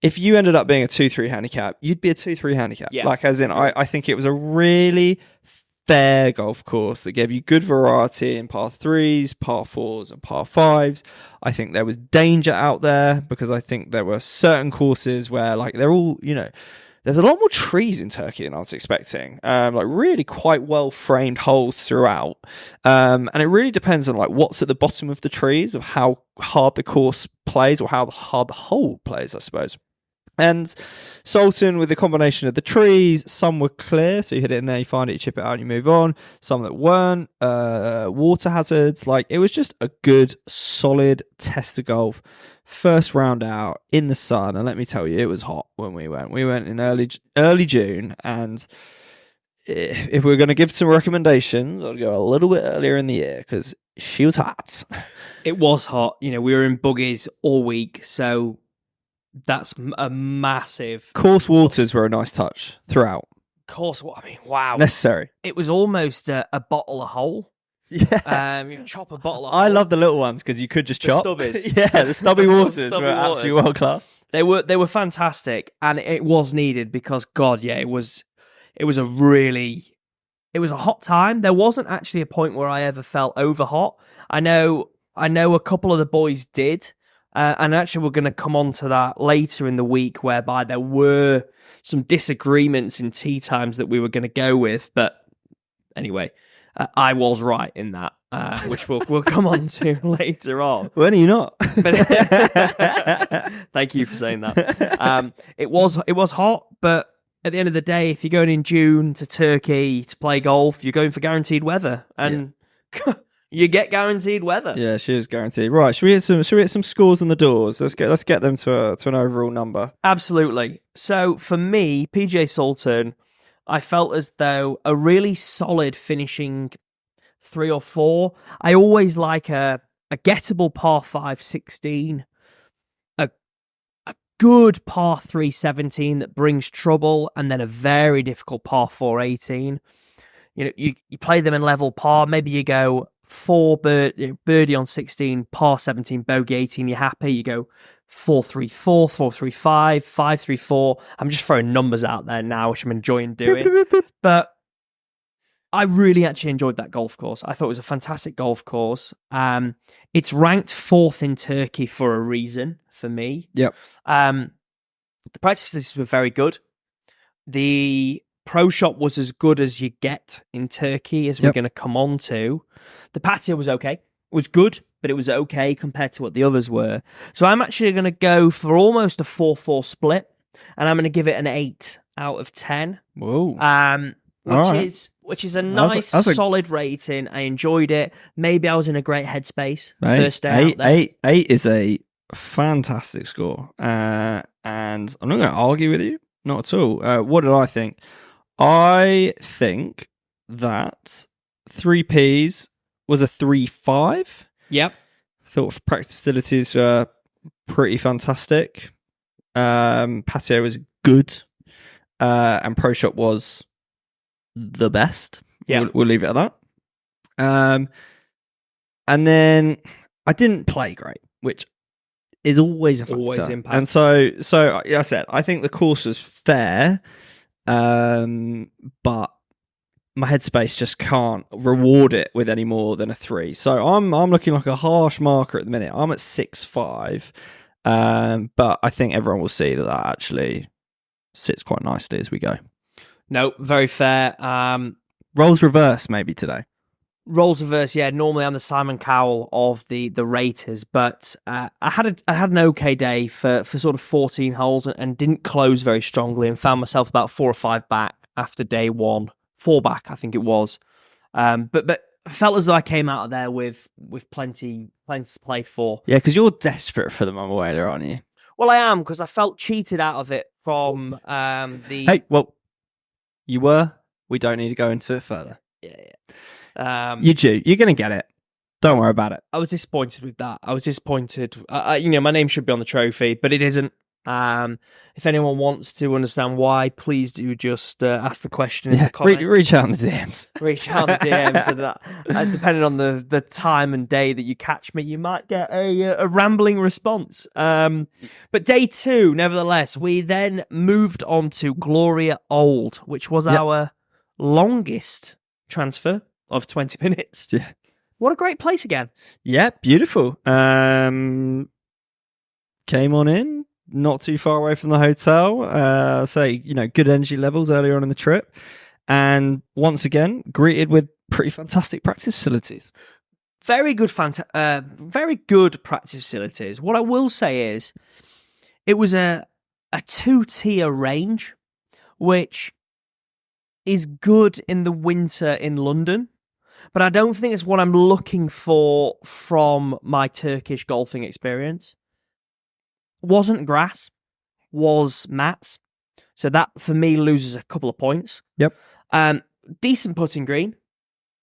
if you ended up being a 2-3 handicap, you'd be a 2-3 handicap. Yeah. Like, as in, I think it was a really fair golf course that gave you good variety in par 3s, par 4s, and par 5s. I think there was danger out there because I think there were certain courses where, like, they're all, you know, there's a lot more trees in Turkey than I was expecting. Like, really quite well framed holes throughout. And it really depends on, like, what's at the bottom of the trees, of how hard the course plays or how hard the hole plays, I suppose. And Salton, with the combination of the trees, some were clear, so you hit it in there, you find it, you chip it out, and you move on. Some that weren't, water hazards. Like, it was just a good, solid test of golf. First round out in the sun, and let me tell you, it was hot when we went. We went in early June, and if we're going to give some recommendations, I'd go a little bit earlier in the year because she was hot. It was hot. You know, we were in buggies all week, so that's a massive... Course waters were a nice touch throughout. Course, I mean, wow. Necessary. It was almost a bottle a hole. Yeah. You chop a bottle a I hole. love the little ones because you could just chop. The stubbies. Yeah, the stubby waters were absolutely world class. They were fantastic, and it was needed because, God, yeah, it was a hot time. There wasn't actually a point where I ever felt over hot. I know a couple of the boys did. And actually, we're going to come on to that later in the week, whereby there were some disagreements in tee times that we were going to go with. But anyway, I was right in that, which we'll come on to later on. When are you not? Thank you for saying that. It was hot, but at the end of the day, if you're going in June to Turkey to play golf, you're going for guaranteed weather, and you get guaranteed weather. Yeah, she is guaranteed. Right, should we hit some scores on the doors? Let's get them to an overall number. Absolutely. So for me, PGA Salton, I felt as though a really solid finishing 3 or 4. I always like a gettable par 5 16, a good par 3 17 that brings trouble, and then a very difficult par 4 18. You know, you play them in level par. Maybe you go 4 birdie on 16, par 17, bogey 18, you're happy. You go 4-3-4, 4-3-5, 5-3-4. I'm just throwing numbers out there now, which I'm enjoying doing. But I really actually enjoyed that golf course. I thought it was a fantastic golf course. It's ranked 4th in Turkey for a reason for me. Yep. The practice facilities were very good. The pro shop was as good as you get in Turkey, as we're going to come on to. The patio was okay. It was good, but it was okay compared to what the others were. So I'm actually going to go for almost a 4-4 split, and I'm going to give it an 8 out of 10. Whoa. Which is a nice, solid rating. I enjoyed it. Maybe I was in a great headspace first day out there. 8 is a fantastic score. And I'm not going to argue with you. Not at all. What did I think? I think that 3Ps was a 3-5. Yep. Thought practice facilities were pretty fantastic. Patio was good. And Pro Shop was the best. Yeah. We'll leave it at that. And then I didn't play great, which is always a factor. Always impacts. And so like I said, I think the course was fair. But my headspace just can't reward it with any more than a 3. So I'm looking like a harsh marker at the minute. I'm at 6.5. But I think everyone will see that actually sits quite nicely as we go. No, very fair. Roles reverse maybe today. Roles reverse, yeah. Normally I'm the Simon Cowell of the raters, but I had an okay day for sort of 14 holes and didn't close very strongly, and found myself about 4 or 5 back after day 1. 4 back, I think it was. But I felt as though I came out of there with plenty to play for. Yeah, because you're desperate for the Mama Whaler, aren't you? Well, I am, because I felt cheated out of it from the... Hey, well, you were. We don't need to go into it further. Yeah. You do. You're going to get it. Don't worry about it. I was disappointed with that. I was disappointed. My name should be on the trophy, but it isn't. If anyone wants to understand why, please do just ask the question in the comments. Reach out in the DMs. Reach out in the DMs. And that, depending on the time and day that you catch me, you might get a rambling response. But day 2, nevertheless, we then moved on to Gloria Old, which was our longest transfer of 20 minutes. Yeah. What a great place again. Yeah, beautiful. Came on in, not too far away from the hotel. Good energy levels earlier on in the trip. And once again, greeted with pretty fantastic practice facilities. Very good practice facilities. What I will say is, it was a 2-tier range, which is good in the winter in London. But I don't think it's what I'm looking for from my Turkish golfing experience. Wasn't grass, was mats. So that, for me, loses a couple of points. Yep. Decent putting green,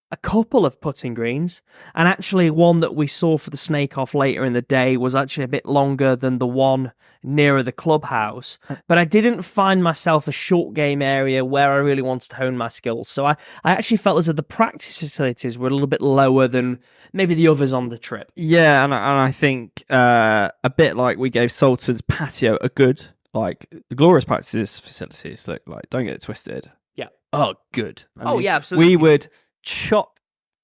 a couple of putting greens, and actually one that we saw for the snake off later in the day was actually a bit longer than the one nearer the clubhouse. But I didn't find myself a short game area where I really wanted to hone my skills. So I actually felt as though the practice facilities were a little bit lower than maybe the others on the trip. Yeah, and I think a bit like we gave Sultan's patio a good, like, the glorious practice facilities. Like, don't get it twisted. Yeah. Oh, good. Yeah, absolutely. We would chop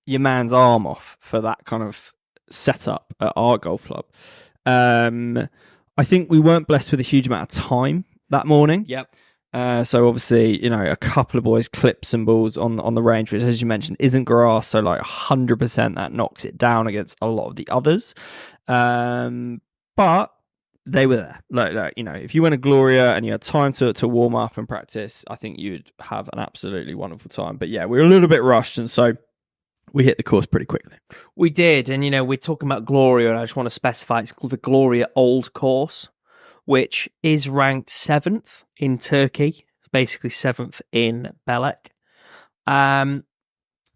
your man's arm off for that kind of setup at our golf club. I think we weren't blessed with a huge amount of time that morning. Yep. So obviously, a couple of boys clipped some balls on the range, which, as you mentioned, isn't grass. So 100% that knocks it down against a lot of the others. But they were there. If you went to Gloria and you had time to warm up and practice, I think you'd have an absolutely wonderful time. But yeah, we were a little bit rushed, and so we hit the course pretty quickly. We did, and we're talking about Gloria, and I just want to specify it's called the Gloria Old course, which is ranked 7th in Turkey, basically 7th in Belek.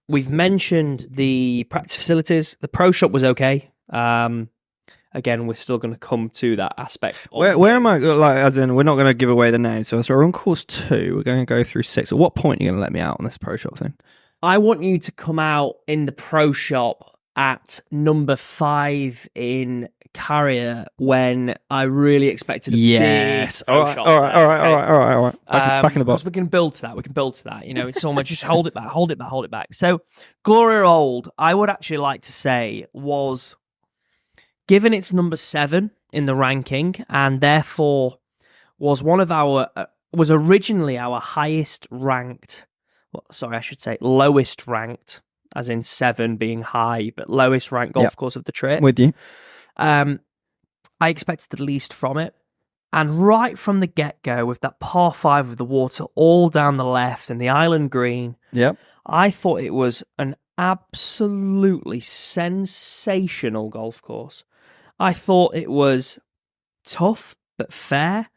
We've mentioned the practice facilities. The pro shop was okay. Again, we're still going to come to that aspect. Where am I? As in, we're not going to give away the name. So we're on course 2. We're going to go through 6. At what point are you going to let me out on this pro shop thing? I want you to come out in the pro shop at number 5 in Carrier when I really expected a big pro shot. All right. Back in the box. We can build to that. It's almost just hold it back. So Gloria Old, I would actually like to say, was given its number 7 in the ranking, and therefore was originally our highest ranked. Lowest ranked, as in 7 being high, but lowest ranked golf course of the trip. With you. I expected the least from it. And right from the get-go, with that par 5 of the water all down the left and the island green, I thought it was an absolutely sensational golf course. I thought it was tough, but fair.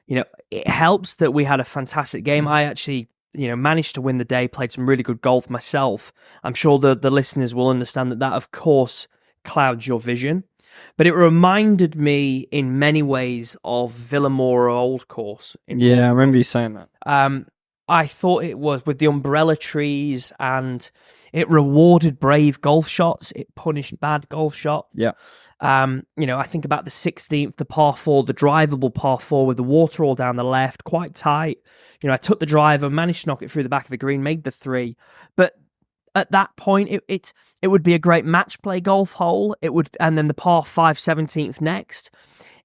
It helps that we had a fantastic game. I actually managed to win the day, played some really good golf myself. I'm sure the listeners will understand that of course, clouds your vision. But it reminded me in many ways of Villamora Old Course. I remember you saying that. I thought it was with the umbrella trees, and it rewarded brave golf shots. It punished bad golf shots. Yeah. I think about the 16th, the par 4, the drivable par 4 with the water all down the left, quite tight. I took the driver, managed to knock it through the back of the green, made the 3. But at that point, it would be a great match play golf hole. And then the par 5, 17th next.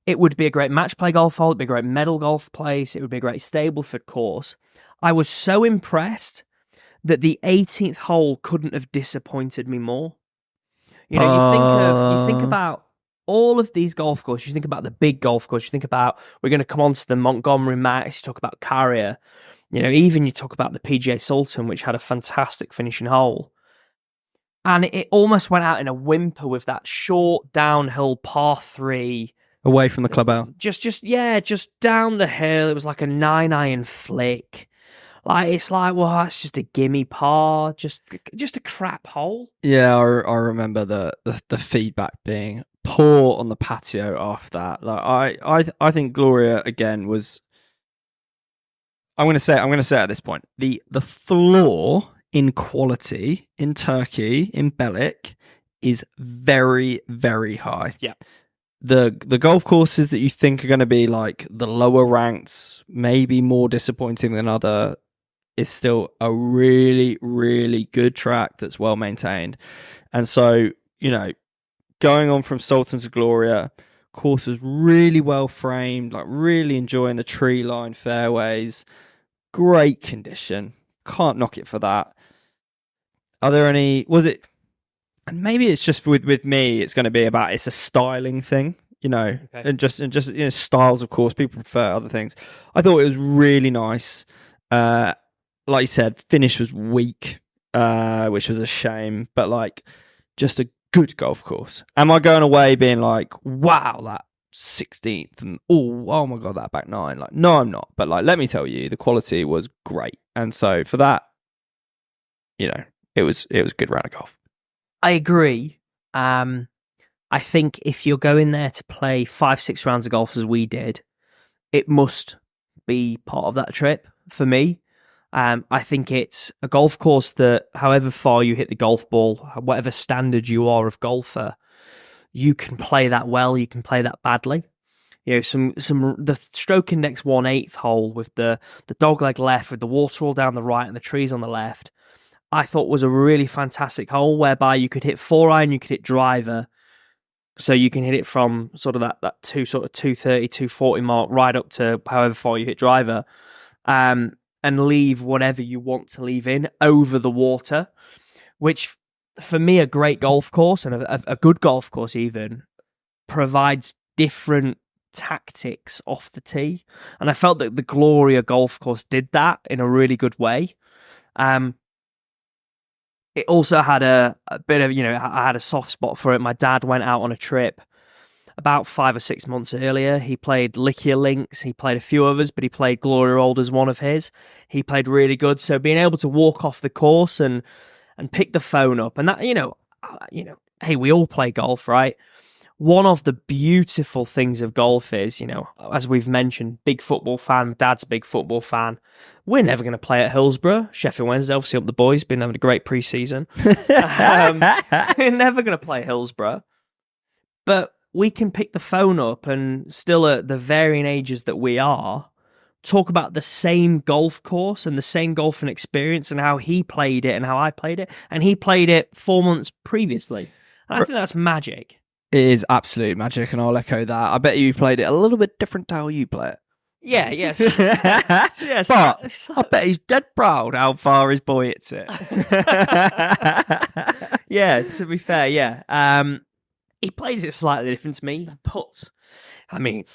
It would be a great match play golf hole. It'd be a great medal golf place. It would be a great Stableford course. I was so impressed that the 18th hole couldn't have disappointed me more. You think about all of these golf courses. You think about the big golf course. You think about, we're going to come on to the Montgomery Max. You talk about Carrier. Even you talk about the PGA Sultan, which had a fantastic finishing hole. And it almost went out in a whimper with that short downhill par 3. Away from the clubhouse. Just down the hill. It was like a 9-iron flick. It's like, well, that's just a gimme par, just a crap hole. Yeah, I remember the feedback being pour on the patio after that. Like I think Gloria again was. I'm going to say it at this point. The floor in quality in Turkey, in Belek, is very, very high. Yeah. The golf courses that you think are going to be like the lower ranked, maybe more disappointing than other, is still a really, really good track that's well maintained. And so, going on from Sultan to Gloria, course was really well framed, like really enjoying the tree line fairways. Great condition. Can't knock it for that. Are there any, and maybe it's just with me, it's going to be about, it's a styling thing, okay. and just styles, of course, people prefer other things. I thought it was really nice. Like you said, finish was weak, which was a shame, but like just a good golf course. Am I going away being like, wow, that 16th and oh my god, that back nine? Like, no, I'm not. But like, let me tell you, the quality was great, and so for that, it was a good round of golf. I agree. I think if you're going there to play 5-6 rounds of golf as we did, it must be part of that trip for me. I think it's a golf course that, however far you hit the golf ball, whatever standard you are of golfer, you can play that well, you can play that badly. The stroke index 1/8 hole with the dogleg left, with the water all down the right and the trees on the left, I thought was a really fantastic hole, whereby you could hit 4-iron, you could hit driver, so you can hit it from sort of that 230, 240 mark right up to however far you hit driver. And leave whatever you want to leave in over the water, which for me, a great golf course and a good golf course even provides different tactics off the tee. And I felt that the Gloria golf course did that in a really good way. It also had a bit of, I had a soft spot for it. My dad went out on a trip about 5 or 6 months earlier. He played Likia Links, he played a few others, but he played Gloria Old as one of his. He played really good, so being able to walk off the course and pick the phone up, and that, hey, we all play golf, right? One of the beautiful things of golf is, as we've mentioned, big football fan, Dad's a big football fan. We're never going to play at Hillsborough. Sheffield Wednesday, obviously up the boys, been having a great pre-season. We're never going to play Hillsborough, but we can pick the phone up and still at the varying ages that we are, talk about the same golf course and the same golfing experience and how he played it and how I played it. And he played it 4 months previously. And I think that's magic. It is absolute magic, and I'll echo that. I bet you played it a little bit different to how you play it. Yeah, yes. Yes. But I bet he's dead proud how far his boy hits it. Yeah, to be fair, yeah. He plays it slightly different to me. Putts, I mean,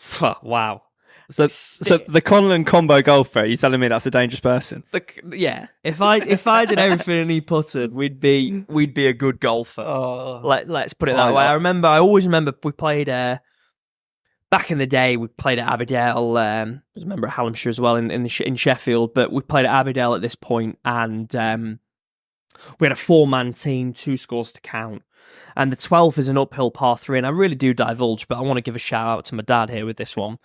wow. So the Conlon combo golfer, you're telling me that's a dangerous person? Yeah. If I did everything and he putted, we'd be a good golfer. Oh. Let's put it that way. I always remember we played back in the day. We played at Aberdale. I remember at Hallamshire as well in Sheffield, but we played at Aberdale at this point, and we had a 4-man team, 2 scores to count. And the 12th is an uphill par 3, and I really do divulge, but I want to give a shout out to my dad here with this one.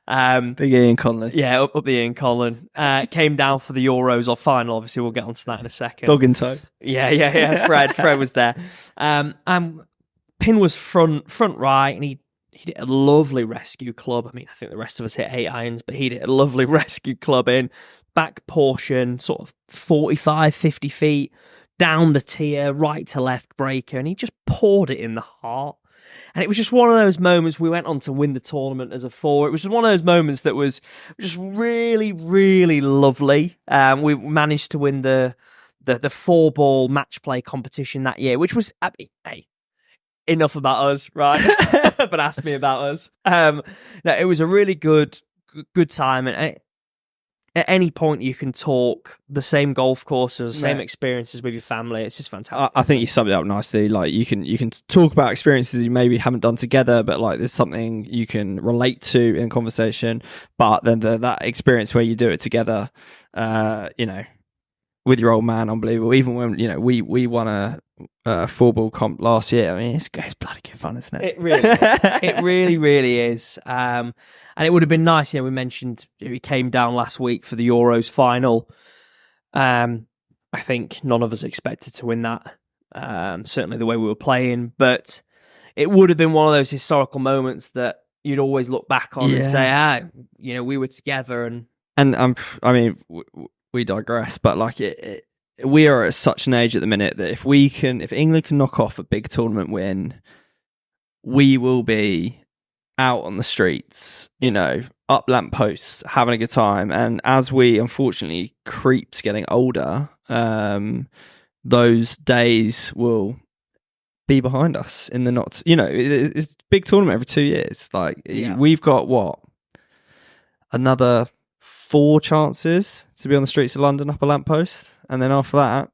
Big Ian Conlon. Yeah, up the Ian Conlon. Came down for the Euros or final. Obviously, we'll get onto that in a second. Dog in tow. Yeah. Fred was there. Pin was front right, and he did a lovely rescue club. I mean, I think the rest of us hit 8 irons, but he did a lovely rescue club in back portion, sort of 45, 50 feet down the tier, right to left breaker, and he just poured it in the heart. And it was just one of those moments. We went on to win the tournament as a 4. It was just one of those moments that was just really, really lovely. We managed to win the 4-ball match play competition that year, which was, hey, enough about us, right? But ask me about us. No, it was a really good time, and at any point you can talk the same golf courses, same experiences with your family. It's just fantastic. I think you summed it up nicely. Like you can talk about experiences you maybe haven't done together, but like there's something you can relate to in conversation. But then that experience where you do it together, with your old man, unbelievable. Even when we won four-ball comp last year. I mean, it's bloody good fun, isn't it? It really is. And it would have been nice. We mentioned we came down last week for the Euros final. I think none of us expected to win that. Certainly the way we were playing, but it would have been one of those historical moments that you'd always look back on and say, we were together. And I mean, we digress, but like we are at such an age at the minute that if England can knock off a big tournament win, we will be out on the streets, up lampposts, having a good time. And as we unfortunately creeps getting older, those days will be behind us in the not. It's a big tournament every 2 years. Like we've got another 4 chances to be on the streets of London up a lamppost, and then after that,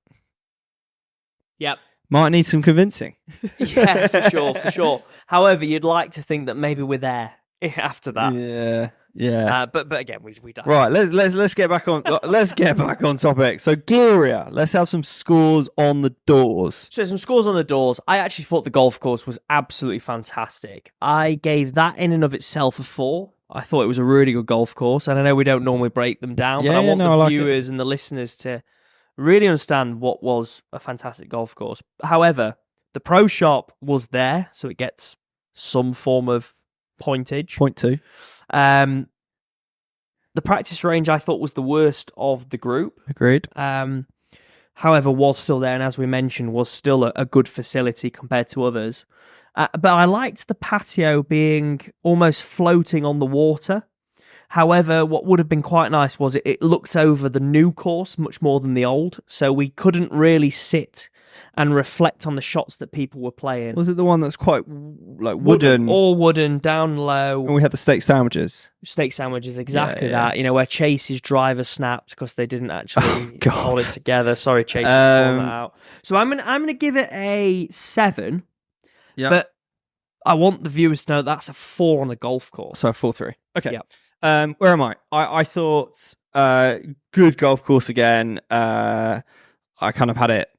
might need some convincing. Yeah, for sure. However, you'd like to think that maybe we're there after that. Yeah. But again, we don't. Right, let's get back on. Let's get back on topic. So Giria, let's have some scores on the doors. So some scores on the doors. I actually thought the golf course was absolutely fantastic. I gave that in and of itself a 4. I thought it was a really good golf course, and I know we don't normally break them down, but I want the viewers and the listeners to really understand what was a fantastic golf course. However, the pro shop was there, so it gets some form of pointage. Point 2. The practice range I thought was the worst of the group. Agreed. However, was still there, and as we mentioned, was still a good facility compared to others. But I liked the patio being almost floating on the water. However, what would have been quite nice was it looked over the new course much more than the old, so we couldn't really sit and reflect on the shots that people were playing. Was it the one that's quite like wooden? All wooden, down low. And we had the steak sandwiches. Steak sandwiches, exactly that. Where Chase's driver snapped because they didn't actually hold it together. Sorry, Chase, for pulling that out. So I'm gonna give it a 7. Yeah. But I want the viewers to know that's a 4 on the golf course. So 4-3. Okay. Yep. Where am I? I thought good golf course again. I kind of had it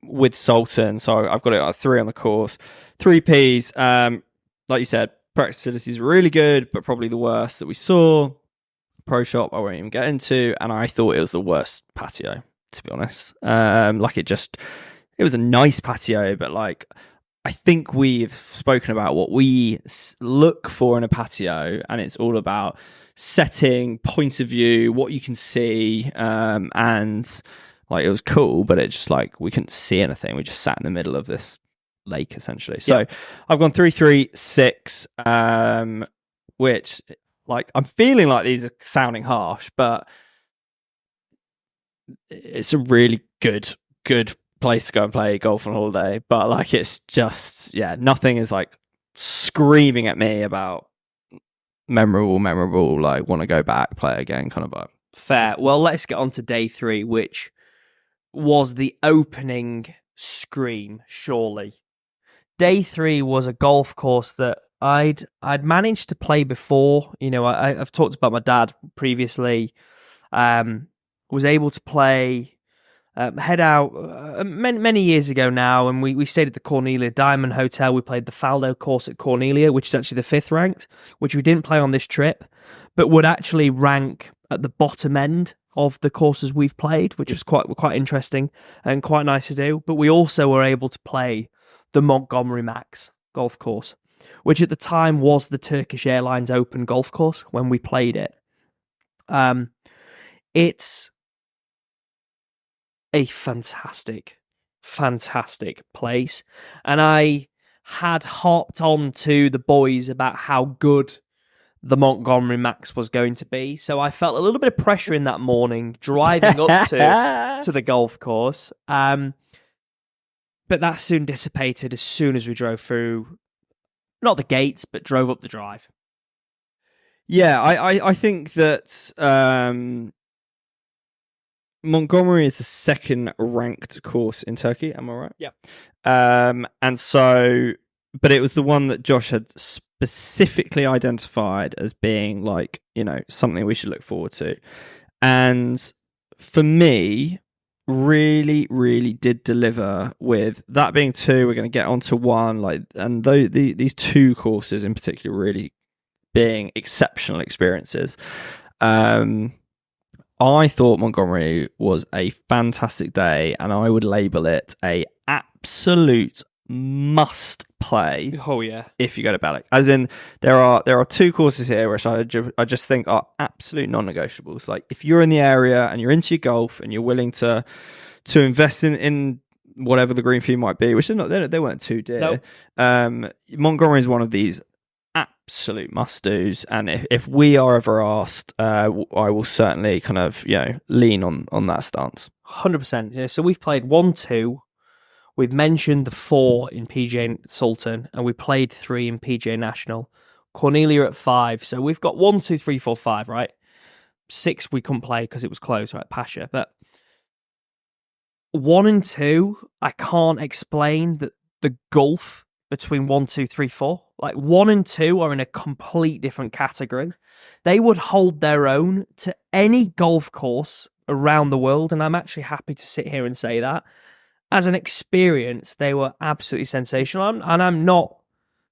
with Sultan, so I've got it at 3 on the course. 3 Ps. Like you said, practice facilities were really good, but probably the worst that we saw. Pro shop, I won't even get into, and I thought it was the worst patio, to be honest. It was a nice patio, but like, I think we've spoken about what we look for in a patio, and it's all about setting, point of view, what you can see, and like it was cool, but it just like we couldn't see anything. We just sat in the middle of this lake essentially. So I've gone 3-3-6, which like I'm feeling like these are sounding harsh, but it's a really good place to go and play golf on holiday. But like it's just nothing is like screaming at me about memorable, like want to go back, play it again kind of vibe. Fair. Well, let's get on to day 3, which was the opening scream, surely. Day 3 was a golf course that I'd managed to play before. I've talked about my dad previously. Was able to play, head out many years ago now, and we stayed at the Cornelia Diamond Hotel. We played the Faldo course at Cornelia, which is actually the 5th ranked, which we didn't play on this trip, but would actually rank at the bottom end of the courses we've played, which was quite interesting and quite nice to do. But we also were able to play the Montgomery Max golf course, which at the time was the Turkish Airlines Open golf course when we played it. It's a fantastic place, and I had harped on to the boys about how good the Montgomery Max was going to be, so I felt a little bit of pressure in that morning driving up to the golf course, but that soon dissipated as soon as we drove through, not the gates, but drove up the drive. Yeah, I think that Montgomery is the 2nd ranked course in Turkey, am I right? Yeah. And so, but it was the one that Josh had specifically identified as being like, something we should look forward to. And for me, really, really did deliver with that being 2. We're going to get on to 1, like, and these 2 courses in particular really being exceptional experiences. I thought Montgomery was a fantastic day, and I would label it a absolute must play. Oh yeah, if you go to Belek, as in there are 2 courses here which I just think are absolute non-negotiables. Like, if you're in the area and you're into your golf and you're willing to invest in whatever the green fee might be, which they weren't too dear. Nope. Montgomery is one of these absolute must-dos, and if we are ever asked, I will certainly kind of lean on that stance. 100%. So we've played 1, 2. We've mentioned the 4 in PGA Sultan, and we played 3 in PGA National. Cornelia at 5. So we've got 1, 2, 3, 4, 5, right? 6 we couldn't play because it was closed, right? Pasha. But 1 and 2, I can't explain the gulf between 1, 2, 3, 4. Like, 1 and 2 are in a complete different category. They would hold their own to any golf course around the world, and I'm actually happy to sit here and say that. As an experience, they were absolutely sensational. And I'm not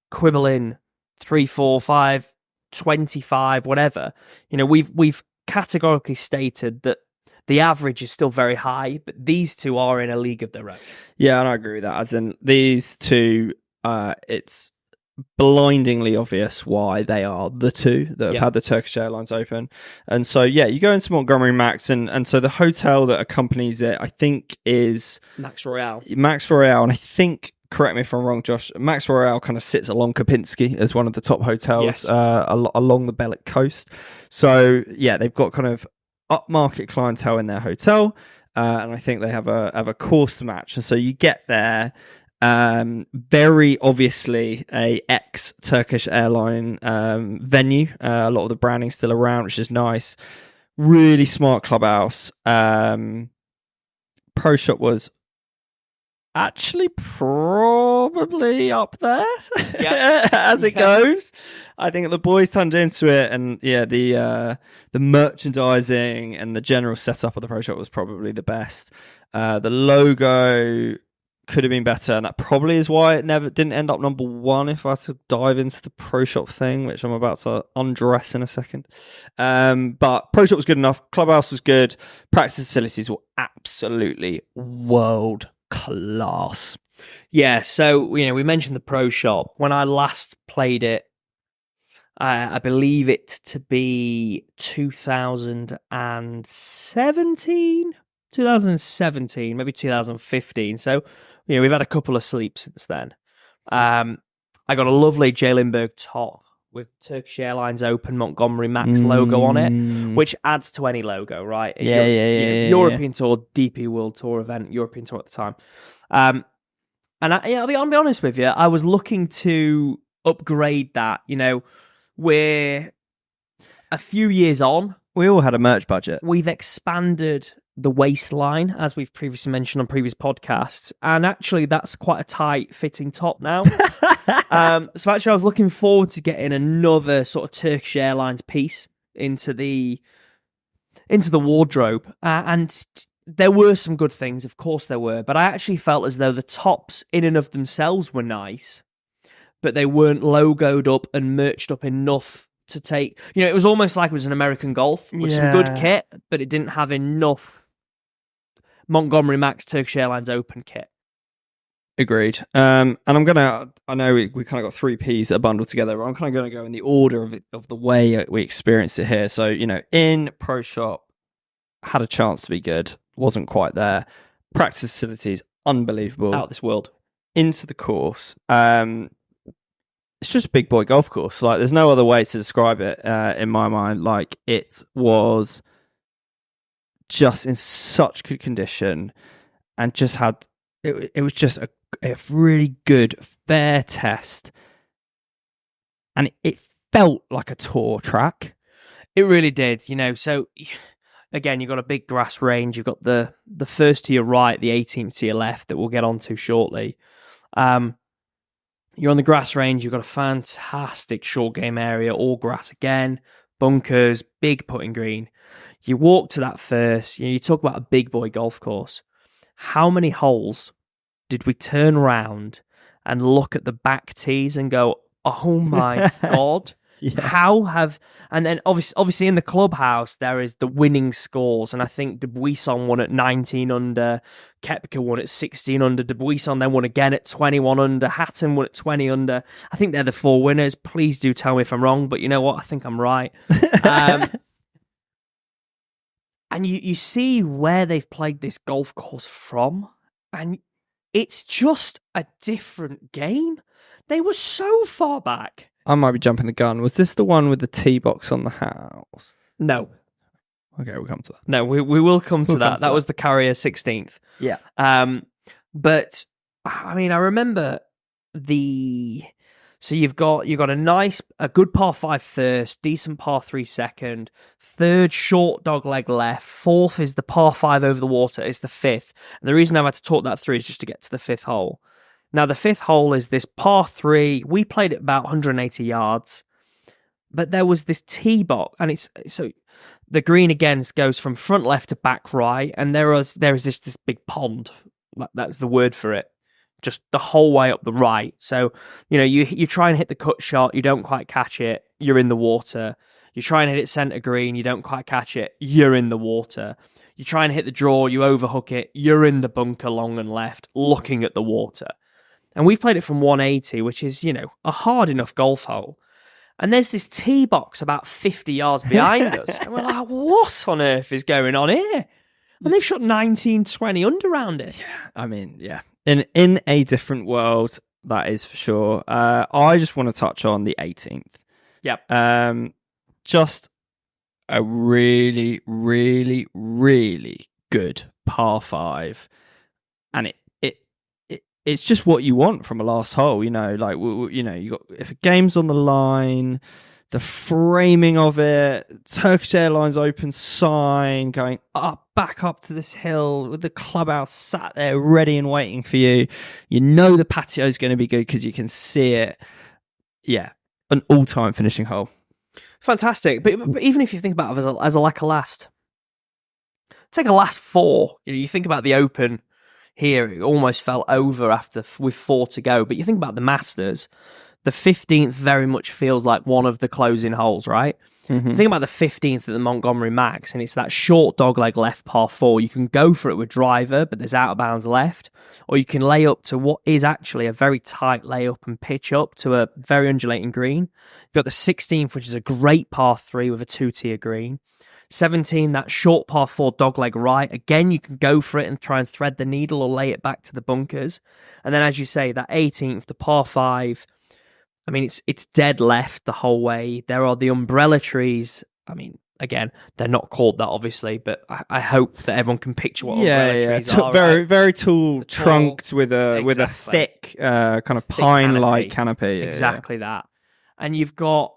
quibbling 3, 4, 5, 25, whatever. We've categorically stated that the average is still very high, but these 2 are in a league of their own. Yeah, and I agree with that. As in, these 2, it's blindingly obvious why they are the 2 that have had the Turkish Airlines Open. And so, you go into Montgomery Max, and so the hotel that accompanies it, I think, is Max Royale. And I think, correct me if I'm wrong, Josh, Max Royale kind of sits along Kopinski as one of the top hotels along the Belek coast. So, they've got kind of upmarket clientele in their hotel, and I think they have a course match. And so you get there. Very obviously a ex-Turkish airline venue. A lot of the branding still around, which is nice. Really smart clubhouse. Pro Shop was actually probably up there as it goes. I think the boys turned into it, and the merchandising and the general setup of the Pro Shop was probably the best. The logo could have been better, and that probably is why it never didn't end up number 1 if I had to dive into the Pro Shop thing, which I'm about to undress in a second. But Pro Shop was good enough. Clubhouse was good. Practice facilities were absolutely world class. Yeah, so we mentioned the Pro Shop. When I last played it, I believe it to be 2017, maybe 2015. So, we've had a couple of sleeps since then. I got a lovely J. Lindbergh top with Turkish Airlines Open Montgomery Max logo on it, which adds to any logo, right? European Tour, DP World Tour event, European Tour at the time. And I'll be honest with you, I was looking to upgrade that. We're a few years on. We all had a merch budget. We've expanded the waistline, as we've previously mentioned on previous podcasts, and actually that's quite a tight fitting top now. So actually I was looking forward to getting another sort of Turkish Airlines piece into the wardrobe, and there were some good things, of course there were, but I actually felt as though the tops in and of themselves were nice, but they weren't logoed up and merched up enough to take, it was almost like it was an American Golf with some good kit, but it didn't have enough Montgomery Max Turkish Airlines Open kit. Agreed. And I know we kind of got 3 Ps that are bundled together, but I'm kind of going to go in the order of the way we experienced it here. So, in Pro Shop, had a chance to be good, wasn't quite there. Practice facilities, unbelievable. Out of this world. Into the course. It's just a big boy golf course. Like, there's no other way to describe it in my mind. Like, it was just in such good condition, and just had it was just a really good, fair test, and it felt like a tour track. It really did. So again, you've got a big grass range. You've got the first to your right, the 18th to your left, that we'll get onto shortly. You're on the grass range. You've got a fantastic short game area, all grass again, bunkers, big putting green. You walk to that first. You talk about a big boy golf course. how many holes did we turn round and look at the back tees and go, oh my God? Yeah. And then obviously in the clubhouse there is the winning scores, and I think Debuisson won at 19 under, Koepka won at 16 under, Debuisson then won again at 21 under, Hatton won at 20 under. I think they're the 4 winners. Please do tell me if I'm wrong, but you know what? I think I'm right. And you see where they've played this golf course from, and it's just a different game. They were so far back. I might be jumping the gun. Was this the one with the tee box on the house? No. Okay, we'll come to that. No, we will come to that. That was the Carrier 16th. Yeah. But I mean, I remember so you've got a good par 5 first, decent par 3 second, third short dogleg left, fourth is the par 5 over the water, is the fifth. And the reason I've had to talk that through is just to get to the fifth hole. Now, the fifth hole is this par 3. We played it about 180 yards, but there was this tee box, and so the green again goes from front left to back right, and there is this big pond. That's the word for it, just the whole way up the right. So you try and hit the cut shot, you don't quite catch it, you're in the water. You try and hit it centre green, you don't quite catch it, you're in the water. You try and hit the draw, you overhook it, you're in the bunker long and left, looking at the water. And we've played it from 180, which is, a hard enough golf hole. And there's this tee box about 50 yards behind us. And we're like, what on earth is going on here? And they've shot 19, 20 under around it. Yeah, I mean, yeah. In a different world, that is for sure. I just want to touch on the 18th. Yep. Just a really, really, really good par 5. And it's just what you want from a last hole, you got, if a game's on the line, the framing of it, Turkish Airlines open sign going back up to this hill with the clubhouse sat there ready and waiting for you. You know the patio's going to be good because you can see it. Yeah, an all-time finishing hole. Fantastic. But even if you think about it as a last, take a last 4. You think about the Open. Here, it almost fell over with 4 to go. But you think about the Masters, the 15th very much feels like one of the closing holes, right? Mm-hmm. Think about the 15th at the Montgomery Max, and it's that short dogleg left par 4. You can go for it with driver, but there's out of bounds left. Or you can lay up to what is actually a very tight layup and pitch up to a very undulating green. You've got the 16th, which is a great par 3 with a 2-tier green. 17, that short par 4 dogleg right. Again, you can go for it and try and thread the needle or lay it back to the bunkers. And then, as you say, that 18th, the par 5. I mean, it's dead left the whole way. There are the umbrella trees. I mean, again, they're not called that, obviously, but I hope that everyone can picture what umbrella trees are. Very, right? very tall, trunked with a thick kind of pine-like canopy. Exactly that. And you've got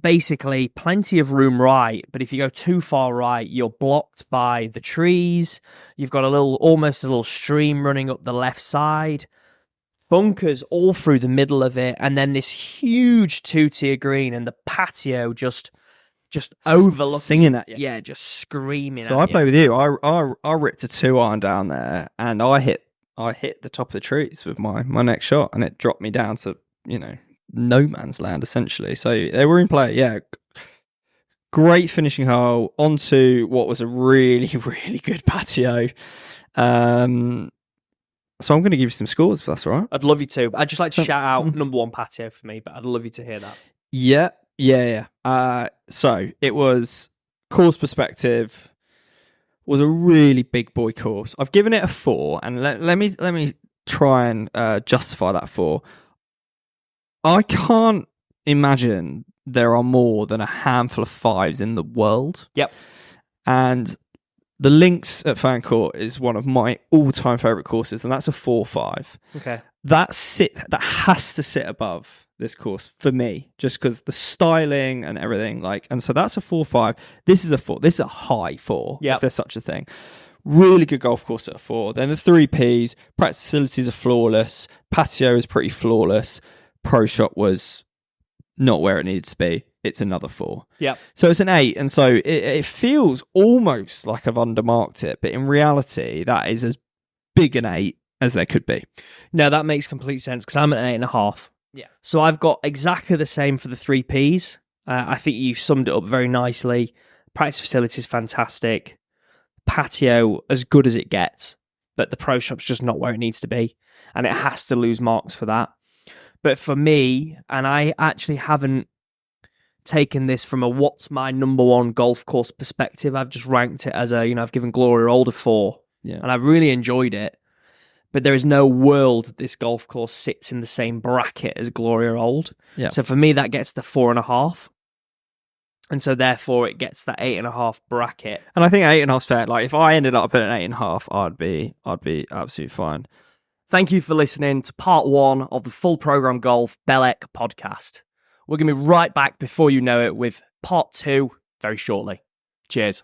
basically plenty of room right, but if you go too far right, you're blocked by the trees. You've got almost a little stream running up the left side, bunkers all through the middle of it, and then this huge 2-tier green, and the patio just overlooking, singing at you. Yeah, just screaming. So I play with you. I ripped a 2-iron down there, and I hit the top of the trees with my next shot, and it dropped me down to no man's land essentially. So they were in play. Yeah, great finishing hole onto what was a really, really good patio. So I'm going to give you some scores if that's all right. I'd love you to. I'd just like to shout out number 1 patio for me, but I'd love you to hear that. Yeah. So it was, course perspective, was a really big boy course. I've given it a 4, and let me try and justify that 4. I can't imagine there are more than a handful of 5s in the world. Yep. And the links at Fancourt is one of my all-time favourite courses, and that's a 4-5. Okay. That has to sit above this course for me, just because the styling and everything. And so that's a 4-5. This is a 4. This is a high 4, if there's such a thing. Really good golf course at a 4. Then the 3 Ps, practice facilities are flawless. Patio is pretty flawless. Pro shot was not where it needed to be. It's another 4. Yeah. So it's an 8. And so it feels almost like I've undermarked it. But in reality, that is as big an 8 as there could be. No, that makes complete sense because I'm at 8.5. Yeah. So I've got exactly the same for the 3 Ps. I think you've summed it up very nicely. Practice facility is fantastic. Patio, as good as it gets. But the pro shop's just not where it needs to be. And it has to lose marks for that. But for me, and I actually haven't taken this from a what's my number one golf course perspective. I've just ranked it as I've given Gloria Old a 4. Yeah. And I really enjoyed it. But there is no world that this golf course sits in the same bracket as Gloria Old. Yeah. So for me, that gets the 4.5. And so therefore it gets that 8.5 bracket. And I think 8.5's fair. Like if I ended up at an 8.5, I'd be absolutely fine. Thank you for listening to part 1 of the Full Program Golf Belek podcast. We're going to be right back before you know it with part 2 very shortly. Cheers.